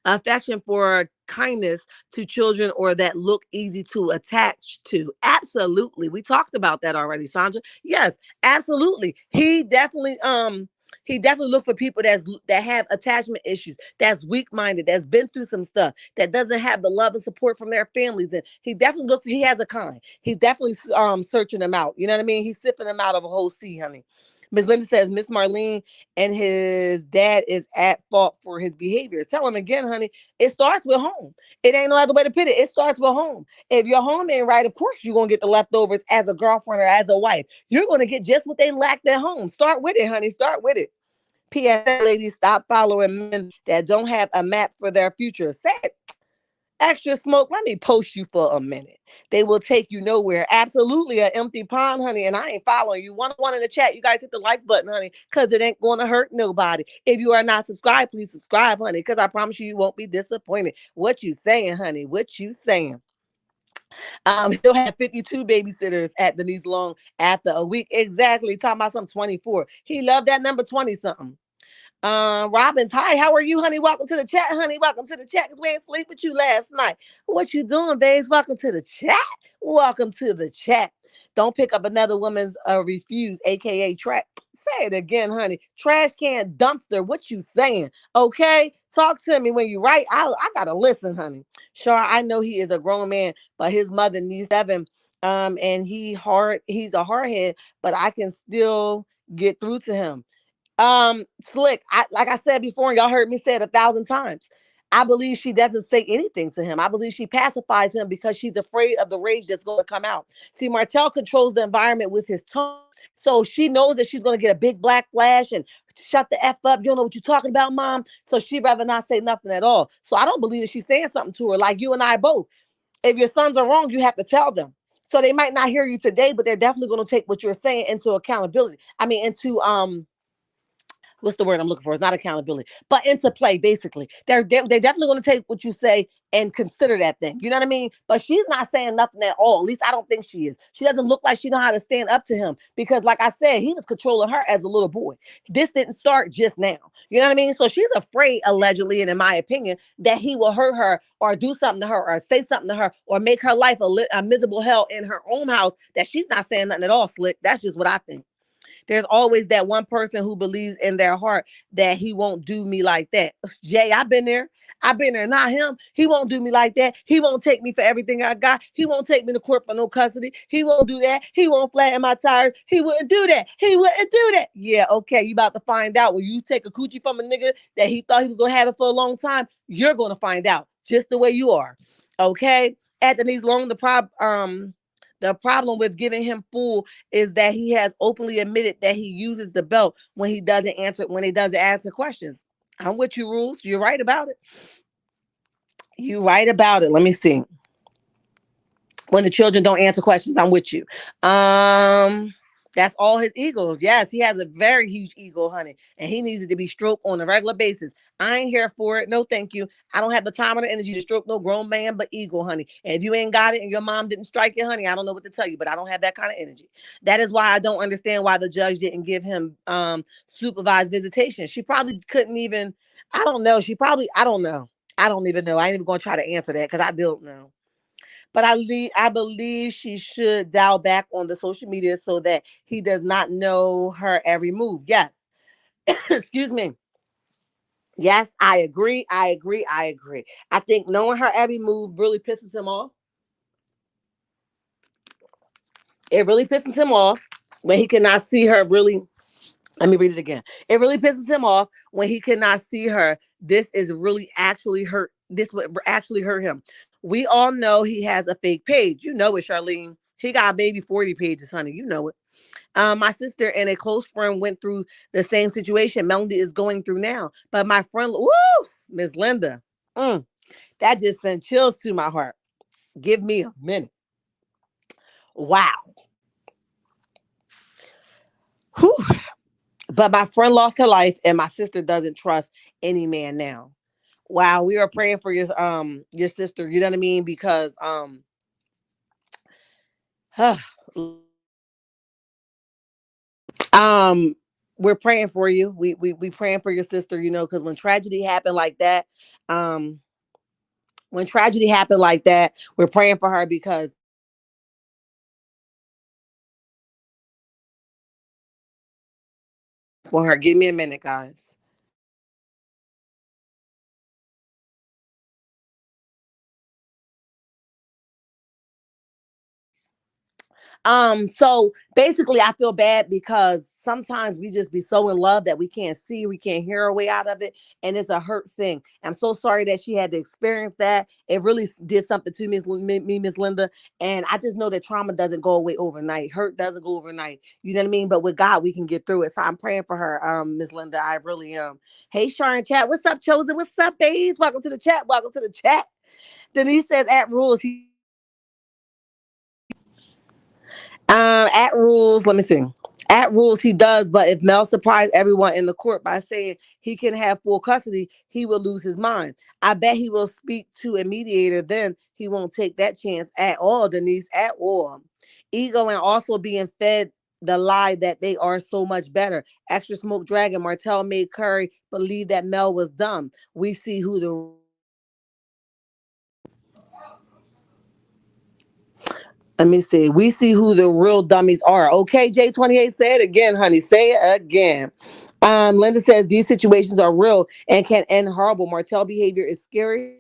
Speaker 1: affection for kindness to children or that look easy to attach to. Absolutely. We talked about that already, Sandra. Yes, absolutely. He definitely looked for people that have attachment issues, that's weak-minded, that's been through some stuff, that doesn't have the love and support from their families. And he definitely he has a kind. He's definitely searching them out. You know what I mean? He's sipping them out of a whole sea, honey. Ms. Linda says, Miss Marlene and his dad is at fault for his behavior. Tell him again, honey, it starts with home. It ain't no other way to put it. It starts with home. If your home ain't right, of course you're going to get the leftovers as a girlfriend or as a wife. You're going to get just what they lacked at home. Start with it, honey. Start with it. PSA, ladies, stop following men that don't have a map for their future. Say it. Extra smoke, let me post you for a minute. They will take you nowhere. Absolutely an empty pond, honey, and I ain't following you. One in the chat. You guys hit the like button, honey, because it ain't going to hurt nobody. If you are not subscribed, please subscribe, honey, because I promise you won't be disappointed. What you saying, honey? What you saying? He'll have 52 babysitters at Denise Long after a week. Exactly. Talking about some 24. He loved that number 20-something. Robbins, hi, how are you, honey? Welcome to the chat, honey. Welcome to the chat, because we ain't sleep with you last night. What you doing, babes? Welcome to the chat. Welcome to the chat. Don't pick up another woman's refuse, aka trash. Say it again, honey. Trash can dumpster. What you saying? Okay, talk to me when you write. I gotta listen, honey. Sure, I know he is a grown man, but his mother needs 7. And he's a hardhead, but I can still get through to him. Slick, like I said before, and y'all heard me say it 1,000 times. I believe she doesn't say anything to him. I believe she pacifies him because she's afraid of the rage that's going to come out. See, Martel controls the environment with his tone. So she knows that she's going to get a big black flash and shut the F up. You don't know what you're talking about, mom. So she'd rather not say nothing at all. So I don't believe that she's saying something to her, like you and I both. If your sons are wrong, you have to tell them. So they might not hear you today, but they're definitely going to take what you're saying into accountability. Into what's the word I'm looking for? It's not accountability, but into play, basically. They're definitely going to take what you say and consider that thing. You know what I mean? But she's not saying nothing at all. At least I don't think she is. She doesn't look like she know how to stand up to him because, like I said, he was controlling her as a little boy. This didn't start just now. You know what I mean? So she's afraid, allegedly, and in my opinion, that he will hurt her or do something to her or say something to her or make her life a miserable hell in her own house that she's not saying nothing at all, Slick. That's just what I think. There's always that one person who believes in their heart that he won't do me like that. Jay, I've been there. Not him. He won't do me like that. He won't take me for everything I got. He won't take me to court for no custody. He won't do that. He won't flatten my tires. He wouldn't do that. He wouldn't do that. Yeah, okay. You about to find out. When you take a coochie from a nigga that he thought he was going to have it for a long time, you're going to find out just the way you are. Okay? At Denise Long, the problem with giving him full is that he has openly admitted that he uses the belt when he doesn't answer questions. I'm with you, Rules. You're right about it. Let me see. When the children don't answer questions, I'm with you. That's all his egos. Yes, he has a very huge ego, honey, and he needs it to be stroked on a regular basis. I ain't here for it. No, thank you. I don't have the time or the energy to stroke no grown man, but ego, honey. And if you ain't got it and your mom didn't strike it, honey, I don't know what to tell you, but I don't have that kind of energy. That is why I don't understand why the judge didn't give him supervised visitation. She probably couldn't even, I don't know. I don't know. I don't even know. I ain't even going to try to answer that because I don't know. But I believe she should dial back on the social media so that he does not know her every move. Yes. Excuse me. Yes, I agree. I agree. I agree. I think knowing her every move really pisses him off. It really pisses him off when he cannot see her really. Let me read it again. It really pisses him off when he cannot see her. This is really actually hurt. This would actually hurt him. We all know he has a fake page. You know it, Charlene. He got maybe 40 pages, honey. You know it. My sister and a close friend went through the same situation Melody is going through now. But my friend, woo, Miss Linda, mm, that just sent chills to my heart. Give me a minute. Wow. Whew. But my friend lost her life, and my sister doesn't trust any man now. Wow, we are praying for your sister. You know what I mean? Because um we're praying for you. We praying for your sister. You know, because um when tragedy happened like that, we're praying for her because for her. Give me a minute, guys. So basically I feel bad because sometimes we just be so in love that we can't see, we can't hear our way out of it, and it's a hurt thing. I'm so sorry that she had to experience that. It really did something to me, Miss Linda. And I just know that trauma doesn't go away overnight. Hurt doesn't go overnight. You know what I mean? But with God, we can get through it. So I'm praying for her, Miss Linda. I really am. Hey, Sharon Chat. What's up, Chosen? What's up, babes? Welcome to the chat. Welcome to the chat. Denise says at rules. At rules, let me see. At rules, he does, but if Mel surprised everyone in the court by saying he can have full custody, he will lose his mind. I bet he will speak to a mediator, then he won't take that chance at all, Denise, at all. Ego and also being fed the lie that they are so much better. Extra smoke dragon, Martel made Curry believe that Mel was dumb. We see who the Let me see. We see who the real dummies are. Okay, J28, say it again, honey. Say it again. Linda says these situations are real and can end horrible. Martell behavior is scary.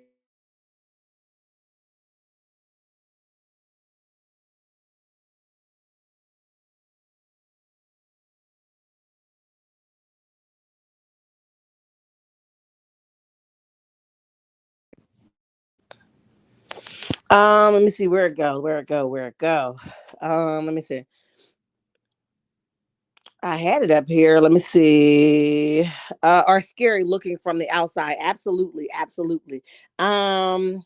Speaker 1: Let me see where it go, where it go, where it go. Let me see. I had it up here. Let me see. Are scary looking from the outside. Absolutely, absolutely. Um,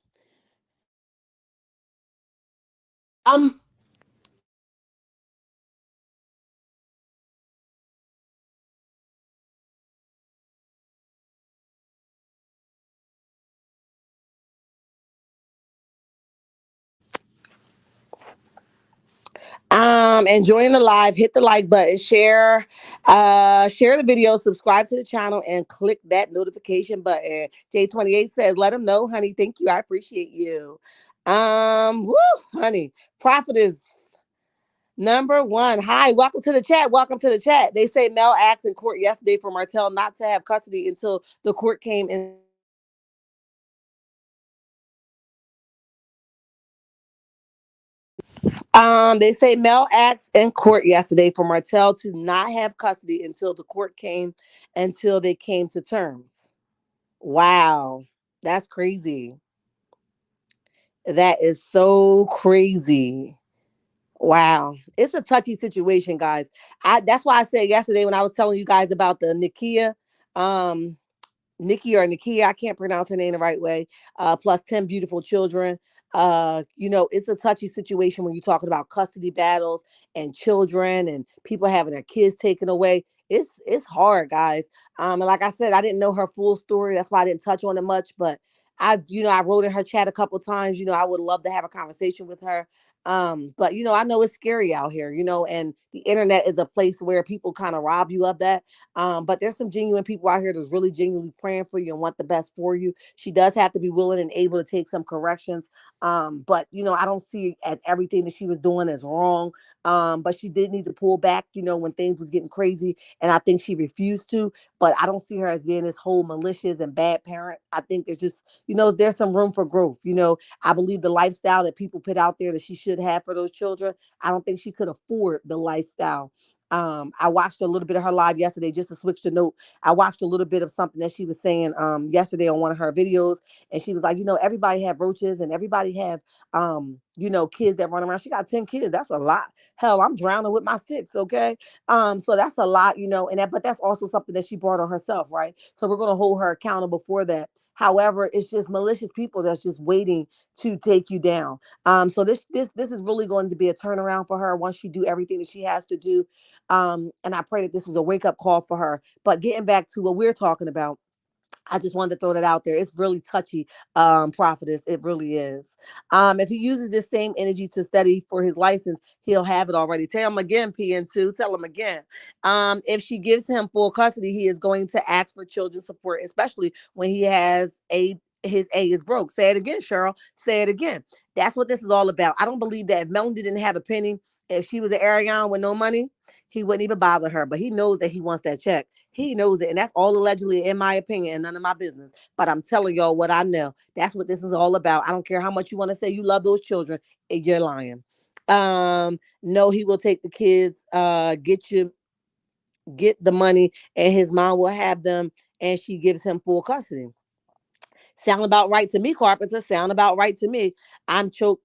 Speaker 1: um, enjoying the live, hit the like button, share the video, subscribe to the channel, and click that notification button. J28 says, let them know, honey. Thank you. I appreciate you. Woo, honey. Profit is number one. Hi, welcome to the chat. Welcome to the chat. They say Mel asked in court yesterday for Martell not to have custody until the court came in. They say Mel asked in court yesterday for Martell to not have custody until they came to terms. Wow, that's crazy. That is so crazy. Wow, it's a touchy situation, guys. That's why I said yesterday when I was telling you guys about the Nikia, um, Nikki or Nikia, I can't pronounce her name the right way, plus 10 beautiful children. It's a touchy situation when you're talking about custody battles and children and people having their kids taken away. It's hard, guys. And like I said, I didn't know her full story. That's why I didn't touch on it much. But I wrote in her chat a couple times. I would love to have a conversation with her.
Speaker 2: But I know it's scary out here, and the internet is a place where people kind of rob you of that. But there's some genuine people out here that's really genuinely praying for you and want the best for you. She does have to be willing and able to take some corrections. But I don't see it as everything that she was doing as wrong. But she did need to pull back, when things was getting crazy, and I think she refused to. But I don't see her as being this whole malicious and bad parent. I think there's just, there's some room for growth. I believe the lifestyle that people put out there that she should have for those children, I don't think she could afford the lifestyle. I watched a little bit of her live yesterday just to switch the note. I watched a little bit of something that she was saying yesterday on one of her videos, and she was like, everybody have roaches and everybody have kids that run around. She got 10 kids. That's a lot. Hell, I'm drowning with my 6, okay? So that's a lot, and but that's also something that she brought on herself, right? So we're gonna hold her accountable for that. However, it's just malicious people that's just waiting to take you down. So this is really going to be a turnaround for her once she do everything that she has to do. And I pray that this was a wake up call for her. But getting back to what we're talking about, I just wanted to throw that out there. It's really touchy, prophetess. It really is. If he uses this same energy to study for his license, he'll have it already. Tell him again, PN2. Tell him again. If she gives him full custody, he is going to ask for children's support, especially when he has his A is broke. Say it again, Cheryl. Say it again. That's what this is all about. I don't believe that if Melanie didn't have a penny, if she was an Ariane with no money, he wouldn't even bother her. But he knows that he wants that check. He knows it. And that's all allegedly, in my opinion, and none of my business. But I'm telling y'all what I know. That's what this is all about. I don't care how much you want to say you love those children. You're lying. No, he will take the kids, get the money, and his mom will have them, and she gives him full custody. Sound about right to me, Carpenter. Sound about right to me. I'm choked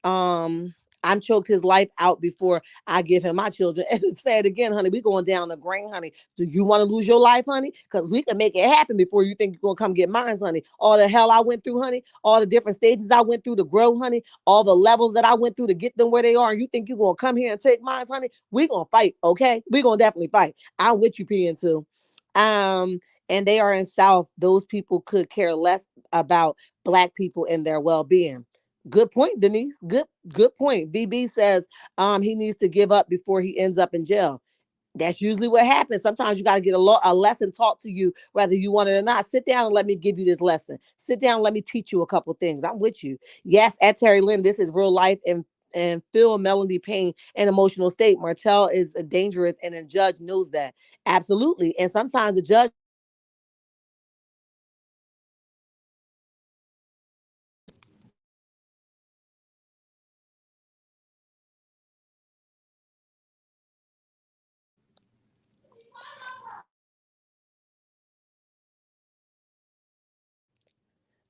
Speaker 2: um I'm choked his life out before I give him my children. And say it again, honey. We going down the grain, honey. Do you want to lose your life, honey? Because we can make it happen before you think you're gonna come get mine, honey. All the hell I went through, honey. All the different stages I went through to grow, honey. All the levels that I went through to get them where they are. And you think you're gonna come here and take mine, honey? We gonna fight, okay? We gonna definitely fight. I'm with you, PN2. And they are in South. Those people could care less about Black people and their well-being. Good point, Denise. Good point. VB says he needs to give up before he ends up in jail. That's usually what happens. Sometimes you got to get a lesson taught to you, whether you want it or not. Sit down and let me give you this lesson. Sit down and let me teach you a couple things. I'm with you. Yes, at Terry Lynn, this is real life and feel Melanie pain and emotional state. Martel is dangerous, and a judge knows that. Absolutely. And sometimes the judge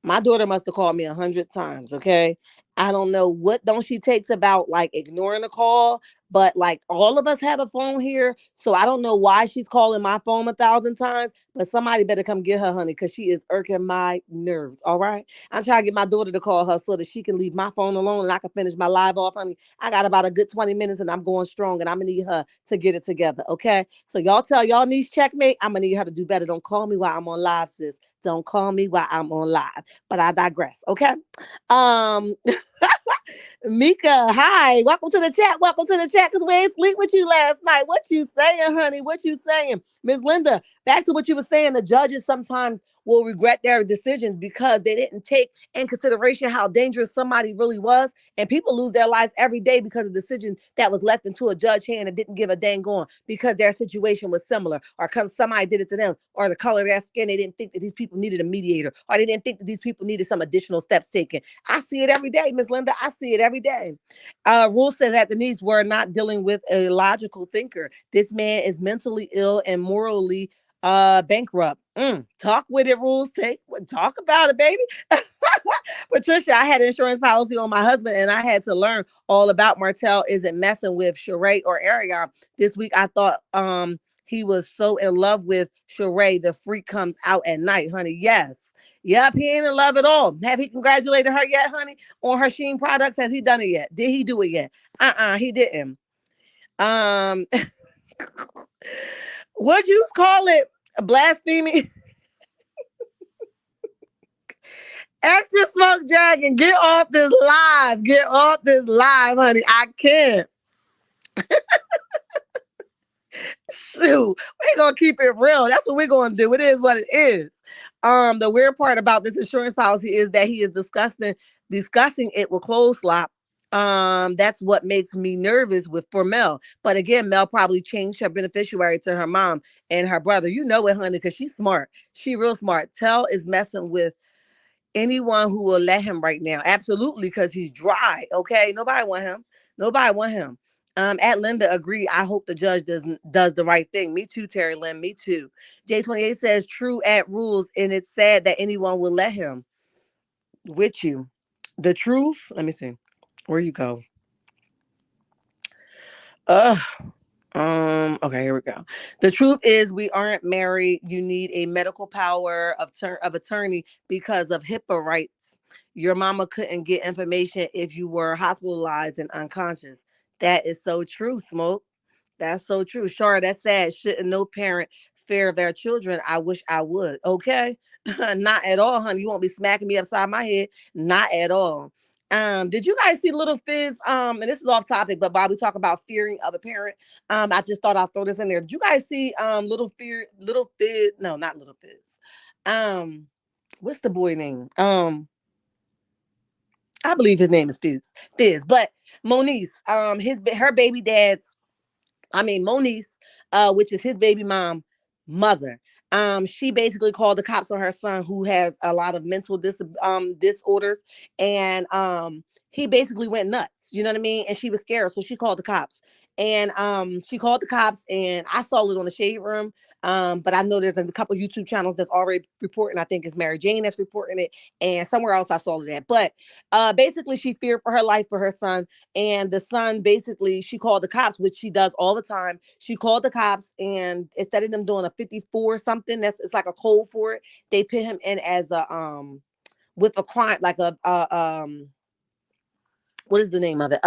Speaker 2: My daughter must have called me 100 times. Okay. I don't know what don't she takes about like ignoring a call, but like all of us have a phone here. So I don't know why she's calling my phone 1,000 times, but somebody better come get her, honey, because she is irking my nerves. All right. I'm trying to get my daughter to call her so that she can leave my phone alone and I can finish my live off, honey. I got about a good 20 minutes and I'm going strong and I'm gonna need her to get it together. Okay. So y'all tell y'all niece checkmate. I'm gonna need her to do better. Don't call me while I'm on live, sis. Don't call me while I'm on live. But I digress. Okay. Um, Mika, hi. Welcome to the chat. Welcome to the chat because we ain't sleep with you last night. What you saying, honey? What you saying? Miss Linda, back to what you were saying. The judges sometimes will regret their decisions because they didn't take in consideration how dangerous somebody really was. And people lose their lives every day because of a decision that was left into a judge hand and didn't give a dang on because their situation was similar or because somebody did it to them or the color of their skin. They didn't think that these people needed a mediator or they didn't think that these people needed some additional steps taken. I see it every day, Miss Linda. I see it every day. Rule says that Denise, we're not dealing with a logical thinker. This man is mentally ill and morally bankrupt. Talk with it, Rules. Talk about it, baby. Patricia, I had insurance policy on my husband and I had to learn all about Martel isn't messing with Sheree or Ariane. This week I thought he was so in love with Sheree, the freak comes out at night, honey. Yes. Yep, he ain't in love at all. Have he congratulated her yet, honey? On her Sheen products? Has he done it yet? Did he do it yet? He didn't. Um, would you call it blasphemy? Extra smoke dragon, get off this live. Get off this live, honey. I can't. Shoot, we're gonna keep it real. That's what we're gonna do. It is what it is. The weird part about this insurance policy is that he is discussing it with clothes slop. That's what makes me nervous with for Mel. But again, Mel probably changed her beneficiary to her mom and her brother. You know it, honey, because she's smart. She real smart. Tell is messing with anyone who will let him right now. Absolutely, because he's dry. Okay, nobody want him. Nobody want him. At Linda agree. I hope the judge does the right thing. Me too, Terry Lynn. Me too. J28 says true at rules, and it's sad that anyone will let him with you. The truth. Let me see. Where you go? Uh okay, here we go. The truth is we aren't married. You need a medical power of attorney because of HIPAA rights. Your mama couldn't get information if you were hospitalized and unconscious. That is so true, Smoke. That's so true. Sure, that's sad. Shouldn't no parent fear their children? I wish I would. Okay. Not at all, honey. You won't be smacking me upside my head. Not at all. Did you guys see Little Fizz? And this is off topic, but while we talk about fearing of a parent, I just thought I'd throw this in there. Did you guys see Little Fizz? No, not Little Fizz. What's the boy name? I believe his name is Fizz, but Moniece, her baby dad's Moniece, which is his baby mother. She basically called the cops on her son who has a lot of mental disorders, and he basically went nuts. You know what I mean? And she was scared, so she called the cops. And she called the cops, and I saw it on the Shade Room. But I know there's a couple YouTube channels that's already reporting. I think it's Mary Jane that's reporting it, and somewhere else I saw that. But basically, she feared for her life for her son, and the son basically she called the cops, which she does all the time. She called the cops, and instead of them doing a 54 something, that's it's like a code for it. They put him in as a with a crime like a what is the name of it?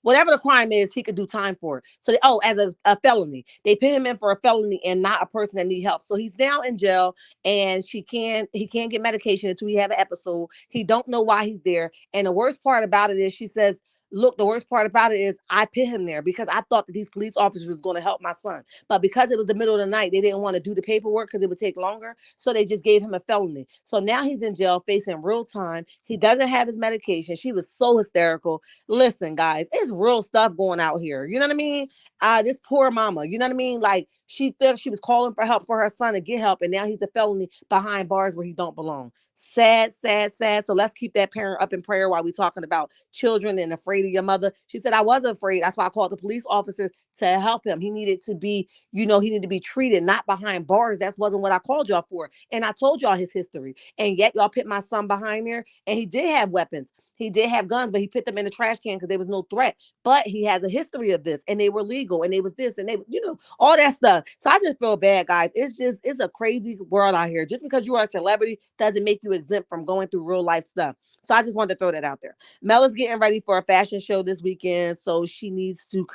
Speaker 2: Whatever the crime is, he could do time for it. So, as a felony, they put him in for a felony and not a person that need help. So he's now in jail, and he can't get medication until he have an episode. He don't know why he's there. And the worst part about it is, she says, "Look, the worst part about it is I put him there because I thought that these police officers was going to help my son. But because it was the middle of the night, they didn't want to do the paperwork because it would take longer. So they just gave him a felony. So now he's in jail facing real time. He doesn't have his medication." She was so hysterical. Listen, guys, it's real stuff going out here. You know what I mean? This poor mama, you know what I mean? Like, she thought she was calling for help for her son to get help, and now he's a felony behind bars where he don't belong. Sad, sad, sad. So let's keep that parent up in prayer while we're talking about children and afraid of your mother. She said, "I wasn't afraid. That's why I called the police officer to help him. He needed to be, he needed to be treated, not behind bars. That wasn't what I called y'all for. And I told y'all his history. And yet y'all put my son behind there, and he did have weapons. He did have guns, but he put them in the trash can because there was no threat. But he has a history of this, and they were legal, and they was this, and they, all that stuff. So I just feel bad, guys. It's a crazy world out here. Just because you are a celebrity doesn't make you exempt from going through real life stuff. So I just wanted to throw that out there. Mel is getting ready for a fashion show this weekend, so she needs to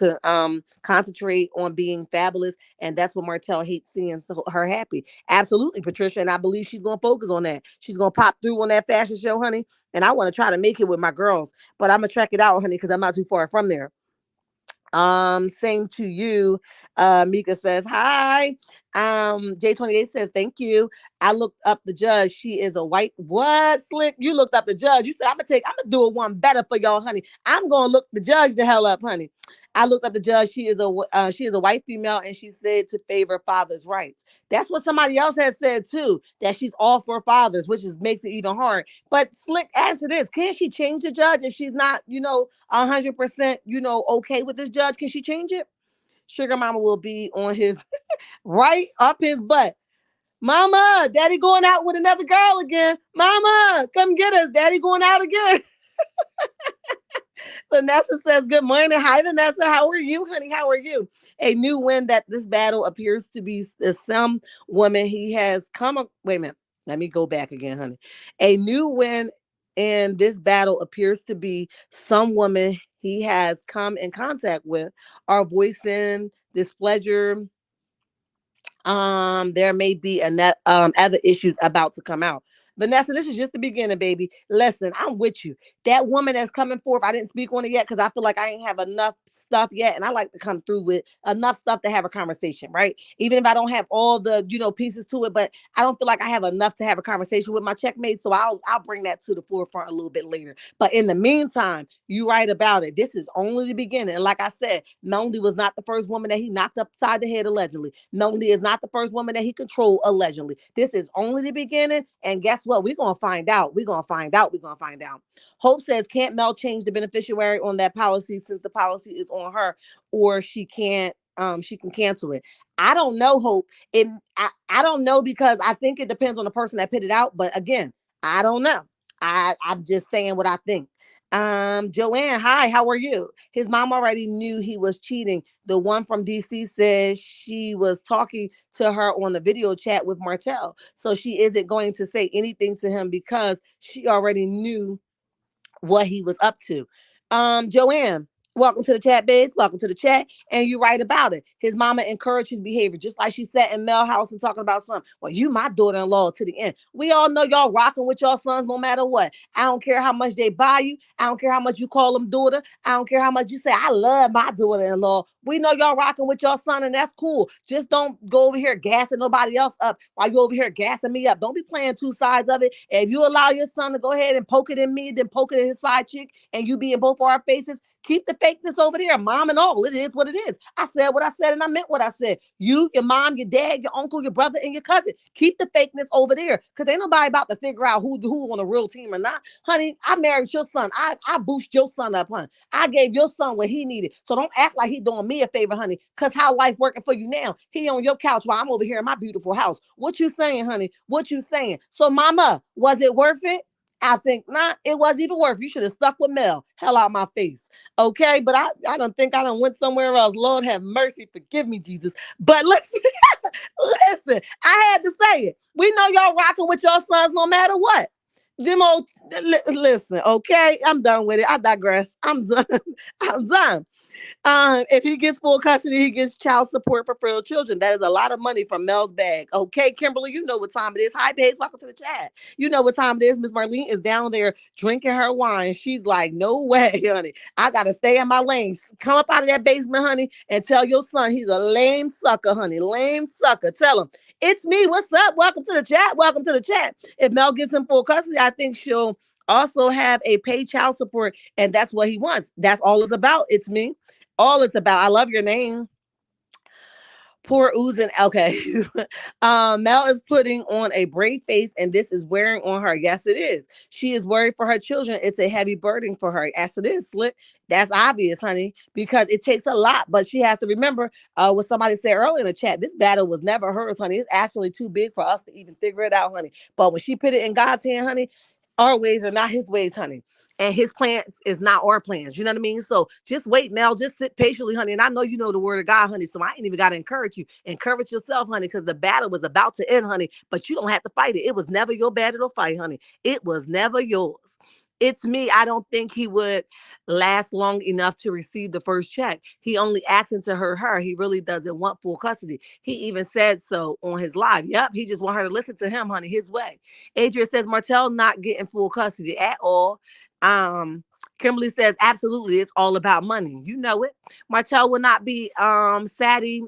Speaker 2: concentrate on being fabulous, and that's what Martel hates seeing her happy. Absolutely, Patricia, and I believe she's going to focus on that. She's going to pop through on that fashion show, honey, and I want to try to make it with my girls, but I'm going to track it out, honey, because I'm not too far from there. Same to you. Mika says hi. J28 says thank you. I looked up the judge. She is a white. What, Slick? You looked up the judge. You said I'm gonna do a one better for y'all, honey. I'm gonna look the judge the hell up, honey. I looked up the judge. She is a white female, and she said to favor fathers' rights. That's what somebody else has said too. That she's all for fathers, which makes it even hard. But Slick, answer this: can she change the judge if she's not, 100%, okay with this judge? Can she change it? Sugar Mama will be on his right up his butt. Mama, Daddy going out with another girl again. Mama, come get us. Daddy going out again. Vanessa says, good morning. Hi, Vanessa. How are you, honey? How are you? A new win that this battle appears to be some woman he has wait a minute. Let me go back again, honey. A new win in this battle appears to be some woman he has come in contact with are voicing displeasure. There may be other issues about to come out. Vanessa, this is just the beginning, baby. Listen, I'm with you. That woman that's coming forth, I didn't speak on it yet because I feel like I ain't have enough stuff yet. And I like to come through with enough stuff to have a conversation, right? Even if I don't have all the, pieces to it, but I don't feel like I have enough to have a conversation with my checkmate. So I'll bring that to the forefront a little bit later. But in the meantime, you right about it. This is only the beginning. And like I said, Melody was not the first woman that he knocked upside the head allegedly. Melody is not the first woman that he controlled allegedly. This is only the beginning. And guess what? We're gonna find out. We're gonna find out. We're gonna find out. Hope says, can't Mel change the beneficiary on that policy since the policy is on her, or she can cancel it. I don't know, Hope. I don't know because I think it depends on the person that put it out. But again, I don't know. I'm just saying what I think. Joanne, hi, how are you? His mom already knew he was cheating. The one from DC says she was talking to her on the video chat with Martel. So she isn't going to say anything to him because she already knew what he was up to. Joanne, welcome to the chat, babes. Welcome to the chat. And you're right about it. His mama encouraged his behavior, just like she sat in Mel house and talking about something. Well, you my daughter-in-law to the end. We all know y'all rocking with your sons no matter what. I don't care how much they buy you. I don't care how much you call them daughter. I don't care how much you say, I love my daughter-in-law. We know y'all rocking with your son, and that's cool. Just don't go over here gassing nobody else up while you over here gassing me up. Don't be playing two sides of it. If you allow your son to go ahead and poke it in me, then poke it in his side chick, and you be in both of our faces, keep the fakeness over there, mom and all. It is what it is. I said what I said, and I meant what I said. You, your mom, your dad, your uncle, your brother, and your cousin. Keep the fakeness over there, because ain't nobody about to figure out who on a real team or not. Honey, I married your son. I boosted your son up, honey. I gave your son what he needed. So don't act like he doing me a favor, honey, because how life working for you now. He on your couch while I'm over here in my beautiful house. What you saying, honey? What you saying? So, mama, was it worth it? I think not. It wasn't even worth. You should have stuck with Mel. Hell out my face. Okay, but I don't think I done went somewhere else. Lord have mercy, forgive me, Jesus. But listen, listen, I had to say it. We know y'all rocking with your sons no matter what. Them old, listen, okay, I'm done with it. I digress. I'm done. I'm done. If he gets full custody, he gets child support for frail children. That is a lot of money from Mel's bag. Okay, Kimberly, you know what time it is. Hi, babes. Welcome to the chat. You know what time it is. Miss Marlene is down there drinking her wine. She's like, no way, honey. I got to stay in my lane. Come up out of that basement, honey, and tell your son he's a lame sucker, honey. Lame sucker. Tell him, it's me. What's up? Welcome to the chat. Welcome to the chat. If Mel gives him full custody, I think she'll also have a paid child support, and that's what he wants. That's all it's about. It's me. All it's about. I love your name. Poor oozing. Okay. Mel is putting on a brave face, and this is wearing on her. Yes, it is. She is worried for her children. It's a heavy burden for her. Yes, it is, Slick. That's obvious, honey, because it takes a lot. But she has to remember what somebody said earlier in the chat. This battle was never hers, honey. It's actually too big for us to even figure it out, honey. But when she put it in God's hand, honey, our ways are not his ways, honey. And his plans is not our plans. You know what I mean? So just wait, Mel. Just sit patiently, honey. And I know you know the word of God, honey. So I ain't even got to encourage you. Encourage yourself, honey, because the battle was about to end, honey. But you don't have to fight it. It was never your battle to fight, honey. It was never yours. It's me. I don't think he would last long enough to receive the first check. He only asking to hurt her. He really doesn't want full custody. He even said so on his live. Yep. He just want her to listen to him, honey, his way. Adrian says Martel not getting full custody at all. Kimberly says absolutely, it's all about money. You know it. Martel will not be saddy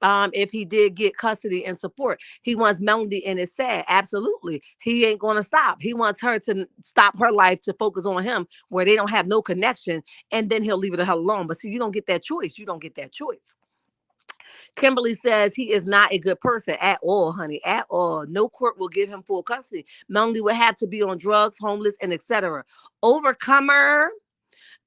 Speaker 2: if he did get custody and support. He wants Melody and it's sad. Absolutely. He ain't gonna stop. He wants her to stop her life to focus on him where they don't have no connection, and then he'll leave it the hell alone. But see, you don't get that choice. You don't get that choice. Kimberly says he is not a good person at all, honey, at all. No court will give him full custody. Melody would have to be on drugs, homeless, and etc. Overcomer.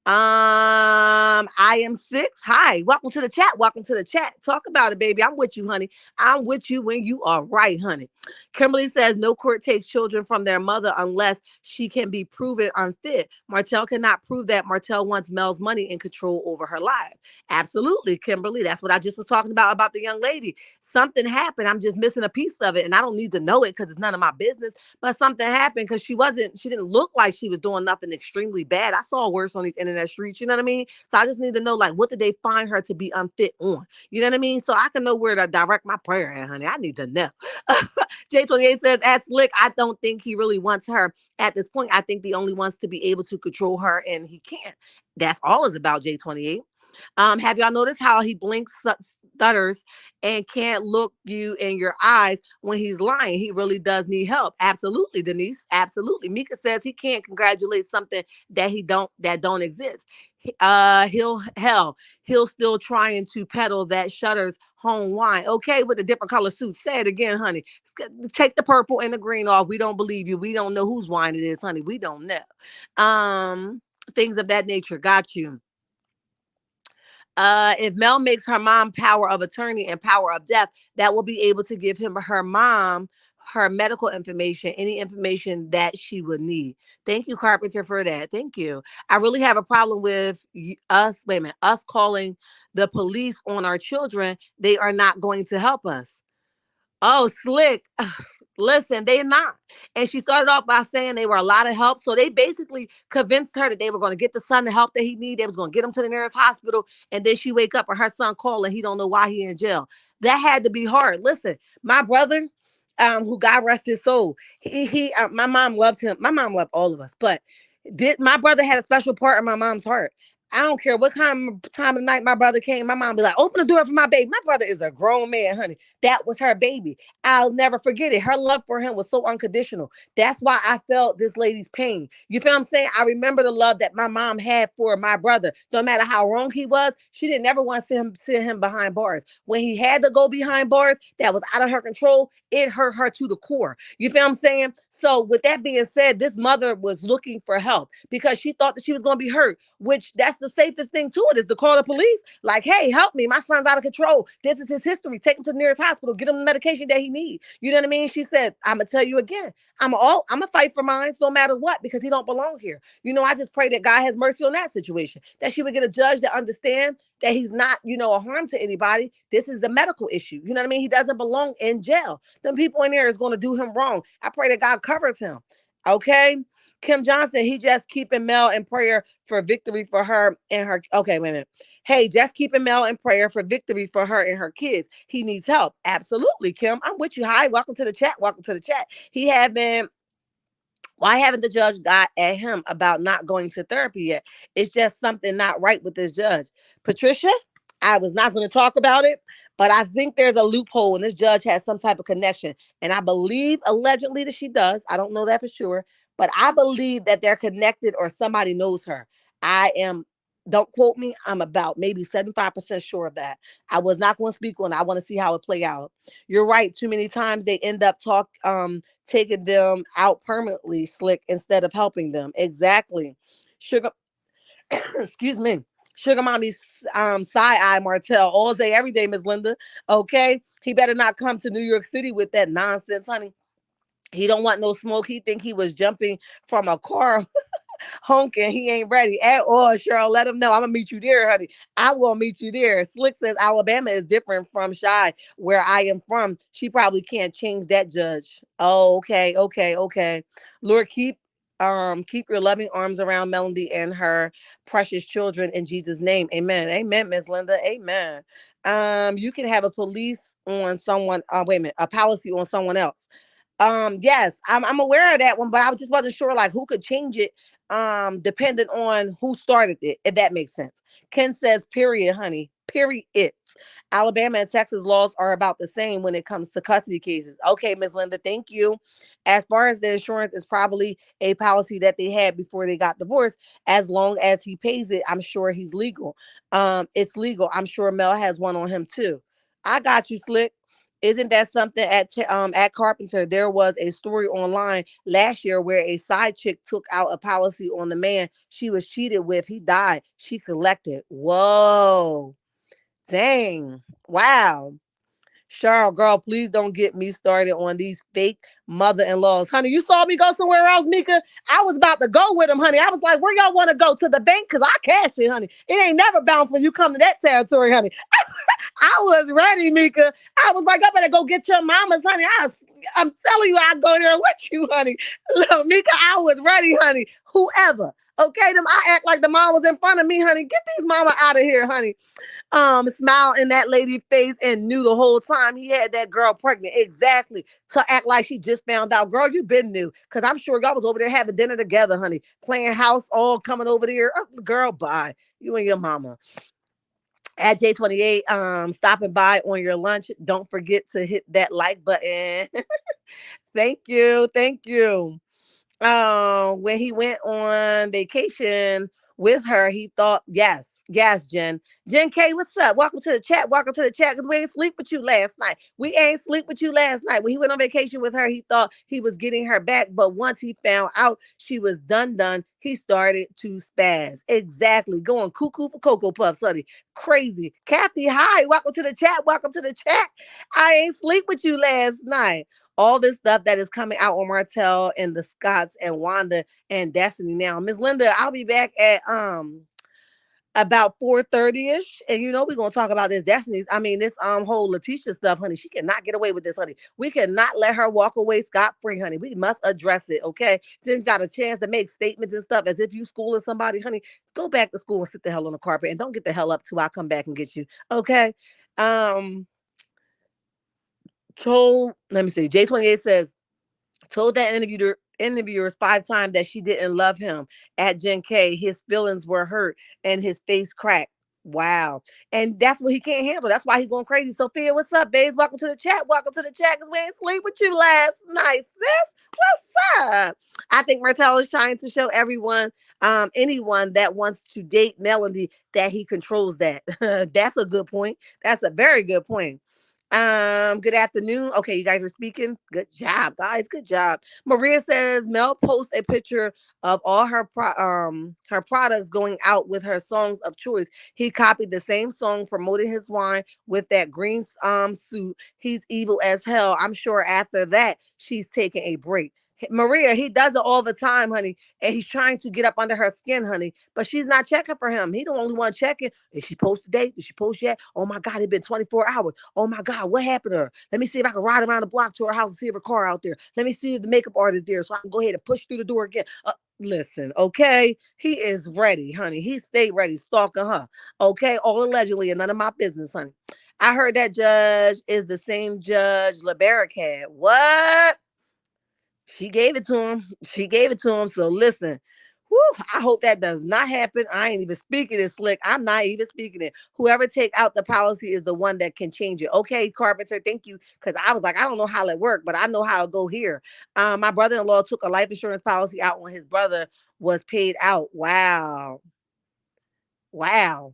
Speaker 2: I am six. Hi, welcome to the chat. Welcome to the chat. Talk about it, baby. I'm with you, honey. I'm with you when you are right, honey. Kimberly says no court takes children from their mother unless she can be proven unfit. Martel cannot prove that. Martel wants Mel's money and control over her life. Absolutely, Kimberly. That's what I just was talking about the young lady. Something happened. I'm just missing a piece of it, and I don't need to know it because it's none of my business. But something happened because she didn't look like she was doing nothing extremely bad. I saw worse on these internet streets. You know what I mean? So I just need to know, like, what did they find her to be unfit on? You know what I mean? So I can know where to direct my prayer at, honey. I need to know. J28 says, as Slick, I don't think he really wants her at this point. I think he only wants to be able to control her, and he can't. That's all it's about, J28. Have y'all noticed how he blinks, stutters, and can't look you in your eyes when he's lying? He really does need help. Absolutely, Denise. Absolutely. Mika says he can't congratulate something that don't exist. He'll still trying to peddle that Shutters home wine. Okay, with a different color suit. Say it again, honey. Take the purple and the green off. We don't believe you. We don't know whose wine it is, honey. We don't know. Things of that nature. Got you. If Mel makes her mom power of attorney and power of death, that will be able to give him her mom her medical information, any information that she would need. Thank you, Carpenter, for that. Thank you. I really have a problem with us calling the police on our children. They are not going to help us. Oh, Slick. Listen, they're not. And she started off by saying they were a lot of help. So they basically convinced her that they were going to get the son the help that he needed. They was going to get him to the nearest hospital. And then she wake up and her son calling. He don't know why he in jail. That had to be hard. Listen, my brother, who God rest his soul, my mom loved him. My mom loved all of us, but did my brother had a special part in my mom's heart. I don't care what time of night my brother came. My mom be like, open the door for my baby. My brother is a grown man, honey. That was her baby. I'll never forget it. Her love for him was so unconditional. That's why I felt this lady's pain. You feel what I'm saying? I remember the love that my mom had for my brother. No matter how wrong he was, she didn't ever want to see him behind bars. When he had to go behind bars, that was out of her control. It hurt her to the core. You feel what I'm saying? So with that being said, this mother was looking for help because she thought that she was going to be hurt, which that's the safest thing to it is to call the police. Like, hey, help me. My son's out of control. This is his history. Take him to the nearest hospital. Get him the medication that he needs. You know what I mean? She said, I'm going to tell you again, I'm going to fight for mine no matter what because he don't belong here. You know, I just pray that God has mercy on that situation, that she would get a judge that understand that he's not, a harm to anybody. This is a medical issue. You know what I mean? He doesn't belong in jail. Them people in there is going to do him wrong. I pray that God covers him. Okay. Kim Johnson, he just keeping Mel in prayer for victory for her and her. Okay, wait a minute. Hey, just keeping Mel in prayer for victory for her and her kids. He needs help. Absolutely, Kim. I'm with you. Hi, welcome to the chat. Welcome to the chat. Why haven't the judge got at him about not going to therapy yet? It's just something not right with this judge. Patricia, I was not going to talk about it, but I think there's a loophole and this judge has some type of connection. And I believe allegedly that she does. I don't know that for sure, but I believe that they're connected or somebody knows her. I am, don't quote me, I'm about maybe 75% sure of that. I was not going to speak on it. I want to see how it play out. You're right. Too many times they end up taking them out permanently, Slick, instead of helping them. Exactly. Sugar, excuse me. Sugar mommy, side eye Martel all day, every day, Miss Linda. Okay, he better not come to New York City with that nonsense, honey. He don't want no smoke. He think he was jumping from a car honking. He ain't ready at all. Cheryl, let him know. I'm gonna meet you there, honey. I will meet you there. Slick says Alabama is different from Shy, where I am from. She probably can't change that judge. Oh, okay, okay, okay. Lord, keep your loving arms around Melody and her precious children in Jesus' name. Amen. Amen, Miss Linda. Amen. You can have a police on someone, wait a minute, a policy on someone else. Yes, I'm aware of that one, but I just wasn't sure like who could change it depending on who started it, if that makes sense. Ken says, period, honey. Period. Alabama and Texas laws are about the same when it comes to custody cases. Okay, Miss Linda, thank you. As far as the insurance is probably a policy that they had before they got divorced. As long as he pays it, I'm sure he's legal. It's legal. I'm sure Mel has one on him too. I got you, Slick. Isn't that something at Carpenter? There was a story online last year where a side chick took out a policy on the man she was cheated with. He died. She collected. Whoa. Dang. Wow. Cheryl, girl, please don't get me started on these fake mother-in-laws. Honey, you saw me go somewhere else, Mika? I was about to go with them, honey. I was like, where y'all want to go? To the bank? Because I cash it, honey. It ain't never bounced when you come to that territory, honey. I was ready, Mika. I was like, I better go get your mamas, honey. I'm telling you, I'll go there with you, honey. Look, Mika, I was ready, honey. Whoever. Okay, them I act like the mom was in front of me, honey. Get these mama out of here, honey. Smile in that lady face and knew the whole time he had that girl pregnant. Exactly. To act like she just found out. Girl, you been new. Cause I'm sure y'all was over there having dinner together, honey. Playing house, all coming over there. Girl, bye. You and your mama. At J28, stopping by on your lunch. Don't forget to hit that like button. Thank you. Thank you. When he went on vacation with her, he thought, yes, Jen K, what's up? Welcome to the chat. Welcome to the chat. Because we ain't sleep with you last night. We ain't sleep with you last night. When he went on vacation with her, he thought he was getting her back. But once he found out she was done, he started to spaz. Exactly. Going cuckoo for Cocoa Puffs, honey. Crazy. Kathy, hi. Welcome to the chat. Welcome to the chat. I ain't sleep with you last night. All this stuff that is coming out on Martel and the Scots and Wanda and Destiny now. Miss Linda, I'll be back at about 4:30ish. And you know we're gonna talk about this Destiny. I mean, this whole Letitia stuff, honey. She cannot get away with this, honey. We cannot let her walk away scot-free, honey. We must address it, okay? Jen's got a chance to make statements and stuff as if you schooling somebody, honey. Go back to school and sit the hell on the carpet and don't get the hell up till I come back and get you. Okay. Um Let me see. J28 says told that interviewers 5 times that she didn't love him. At Jen K, his feelings were hurt and his face cracked. Wow. And that's what he can't handle. That's why he's going crazy. Sophia, what's up, babes? Welcome to the chat. Welcome to the chat because we ain't sleep with you last night, sis. What's up? I think Martell is trying to show everyone, anyone that wants to date Melody, that he controls that. That's a good point. That's a very good point. Good afternoon. Okay, you guys are speaking. Good job, guys. Good job. Maria says Mel posts a picture of all her products going out with her songs of choice. He copied the same song, promoting his wine with that green suit. He's evil as hell. I'm sure after that she's taking a break. Maria, he does it all the time, honey, and he's trying to get up under her skin, honey. But she's not checking for him. He the only one checking. Is she post today? Did she post yet? Oh my God, it's been 24 hours. Oh my God, what happened to her? Let me see if I can ride around the block to her house and see if her car out there. Let me see if the makeup artist there so I can go ahead and push through the door again. Listen, okay? He is ready, honey. He stayed ready, stalking her. Okay, all allegedly, and none of my business, honey. I heard that judge is the same judge LeBaric had. What? She gave it to him. She gave it to him. So listen, I hope that does not happen. I ain't even speaking it, Slick. I'm not even speaking it. Whoever take out the policy is the one that can change it. Okay, Carpenter, thank you. Because I was like, I don't know how it worked, but I know how it go here. My brother-in-law took a life insurance policy out when his brother was paid out. Wow. Wow.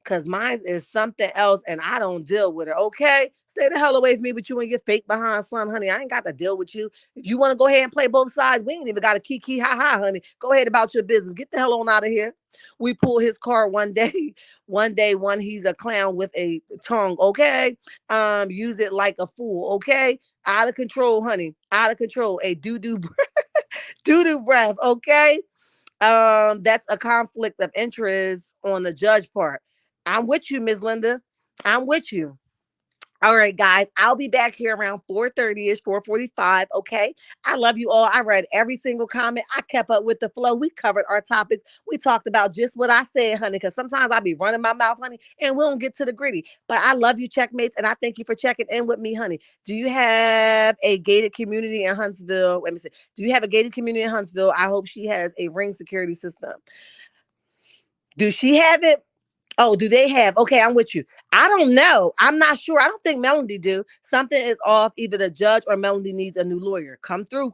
Speaker 2: Cause mine is something else and I don't deal with it. Okay. Stay the hell away from me with you and your fake behind son, honey. I ain't got to deal with you. If you want to go ahead and play both sides, we ain't even got a kiki ha ha, honey. Go ahead about your business. Get the hell on out of here. We pull his car one day, when he's a clown with a tongue, okay? Use it like a fool, okay? Out of control, honey. Out of control. A doo-doo doo-doo breath, okay? That's a conflict of interest on the judge part. I'm with you, Miss Linda. I'm with you. All right, guys, I'll be back here around 4:30ish, 4:45. Okay. I love you all. I read every single comment. I kept up with the flow. We covered our topics. We talked about just what I said, honey, because sometimes I be running my mouth, honey, and we don't get to the gritty. But I love you, checkmates, and I thank you for checking in with me, honey. Do you have a gated community in Huntsville? Let me see. Do you have a gated community in Huntsville? I hope she has a ring security system. Do she have it? Oh, do they have? Okay, I'm with you. I don't know. I'm not sure. I don't think Melody do. Something is off. Either the judge or Melody needs a new lawyer. Come through.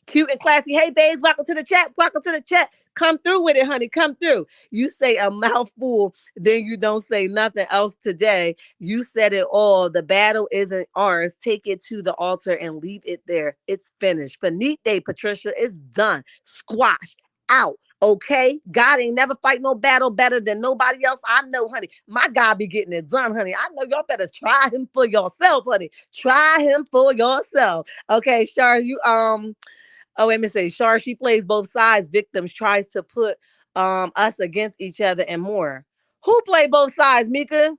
Speaker 2: Cute and classy. Hey, babes, welcome to the chat. Welcome to the chat. Come through with it, honey. Come through. You say a mouthful, then you don't say nothing else today. You said it all. The battle isn't ours. Take it to the altar and leave it there. It's finished. Finite day, Patricia. It's done. Squash out. Okay, God ain't never fight no battle better than nobody else. I know, honey. My God be getting it done, honey. I know y'all better try him for yourself, honey. Try him for yourself. Okay, Shar, you oh, let me say, Shar, she plays both sides. Victims tries to put us against each other and more. Who play both sides, Mika?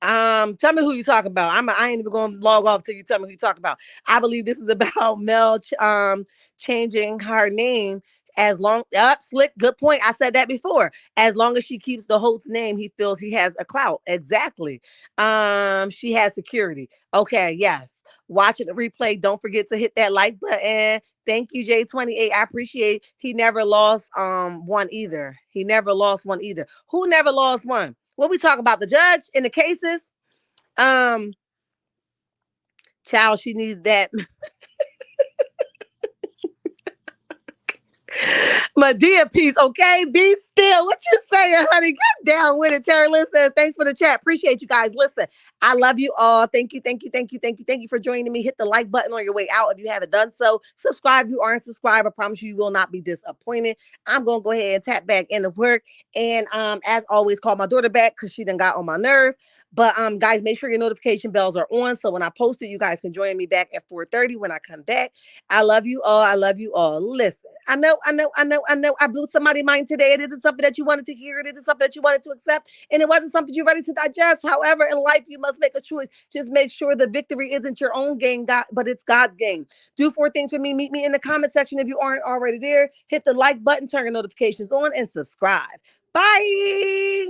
Speaker 2: Tell me who you talking about. I ain't even gonna log off till you tell me who you talking about. I believe this is about Mel changing her name as long up slick. Good point. I said that before. As long as she keeps the host's name, he feels he has a clout. Exactly. She has security. Okay, yes. Watching the replay, don't forget to hit that like button. Thank you, J28. I appreciate he never lost one either. He never lost one either. Who never lost one? What we talk about? The judge in the cases? Um, Child, she needs that. Medea piece, okay? Be still. What you saying, honey? Get down with it. Terry Lynn says, thanks for the chat. Appreciate you guys. Listen, I love you all. Thank you, thank you, thank you, thank you, thank you for joining me. Hit the like button on your way out if you haven't done so. Subscribe if you aren't subscribed. I promise you will not be disappointed. I'm gonna go ahead and tap back into work. And as always, call my daughter back because she done got on my nerves. But guys, make sure your notification bells are on. So when I post it, you guys can join me back at 4:30 when I come back. I love you all. I love you all. Listen, I know. I blew somebody's mind today. It isn't something that you wanted to hear. It isn't something that you wanted to accept. And it wasn't something you're ready to digest. However, in life, you must make a choice. Just make sure the victory isn't your own game, God, but it's God's game. Do 4 things for me. Meet me in the comment section if you aren't already there. Hit the like button, turn your notifications on, and subscribe. Bye.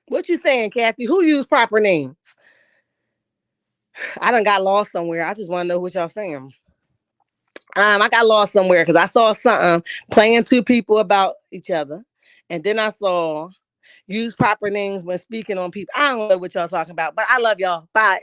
Speaker 2: What you saying, Kathy? Who used proper names? I done got lost somewhere. I just want to know what y'all saying. I got lost somewhere because I saw something playing two people about each other, and then I saw use proper names when speaking on people. I don't know what y'all talking about, but I love y'all. Bye.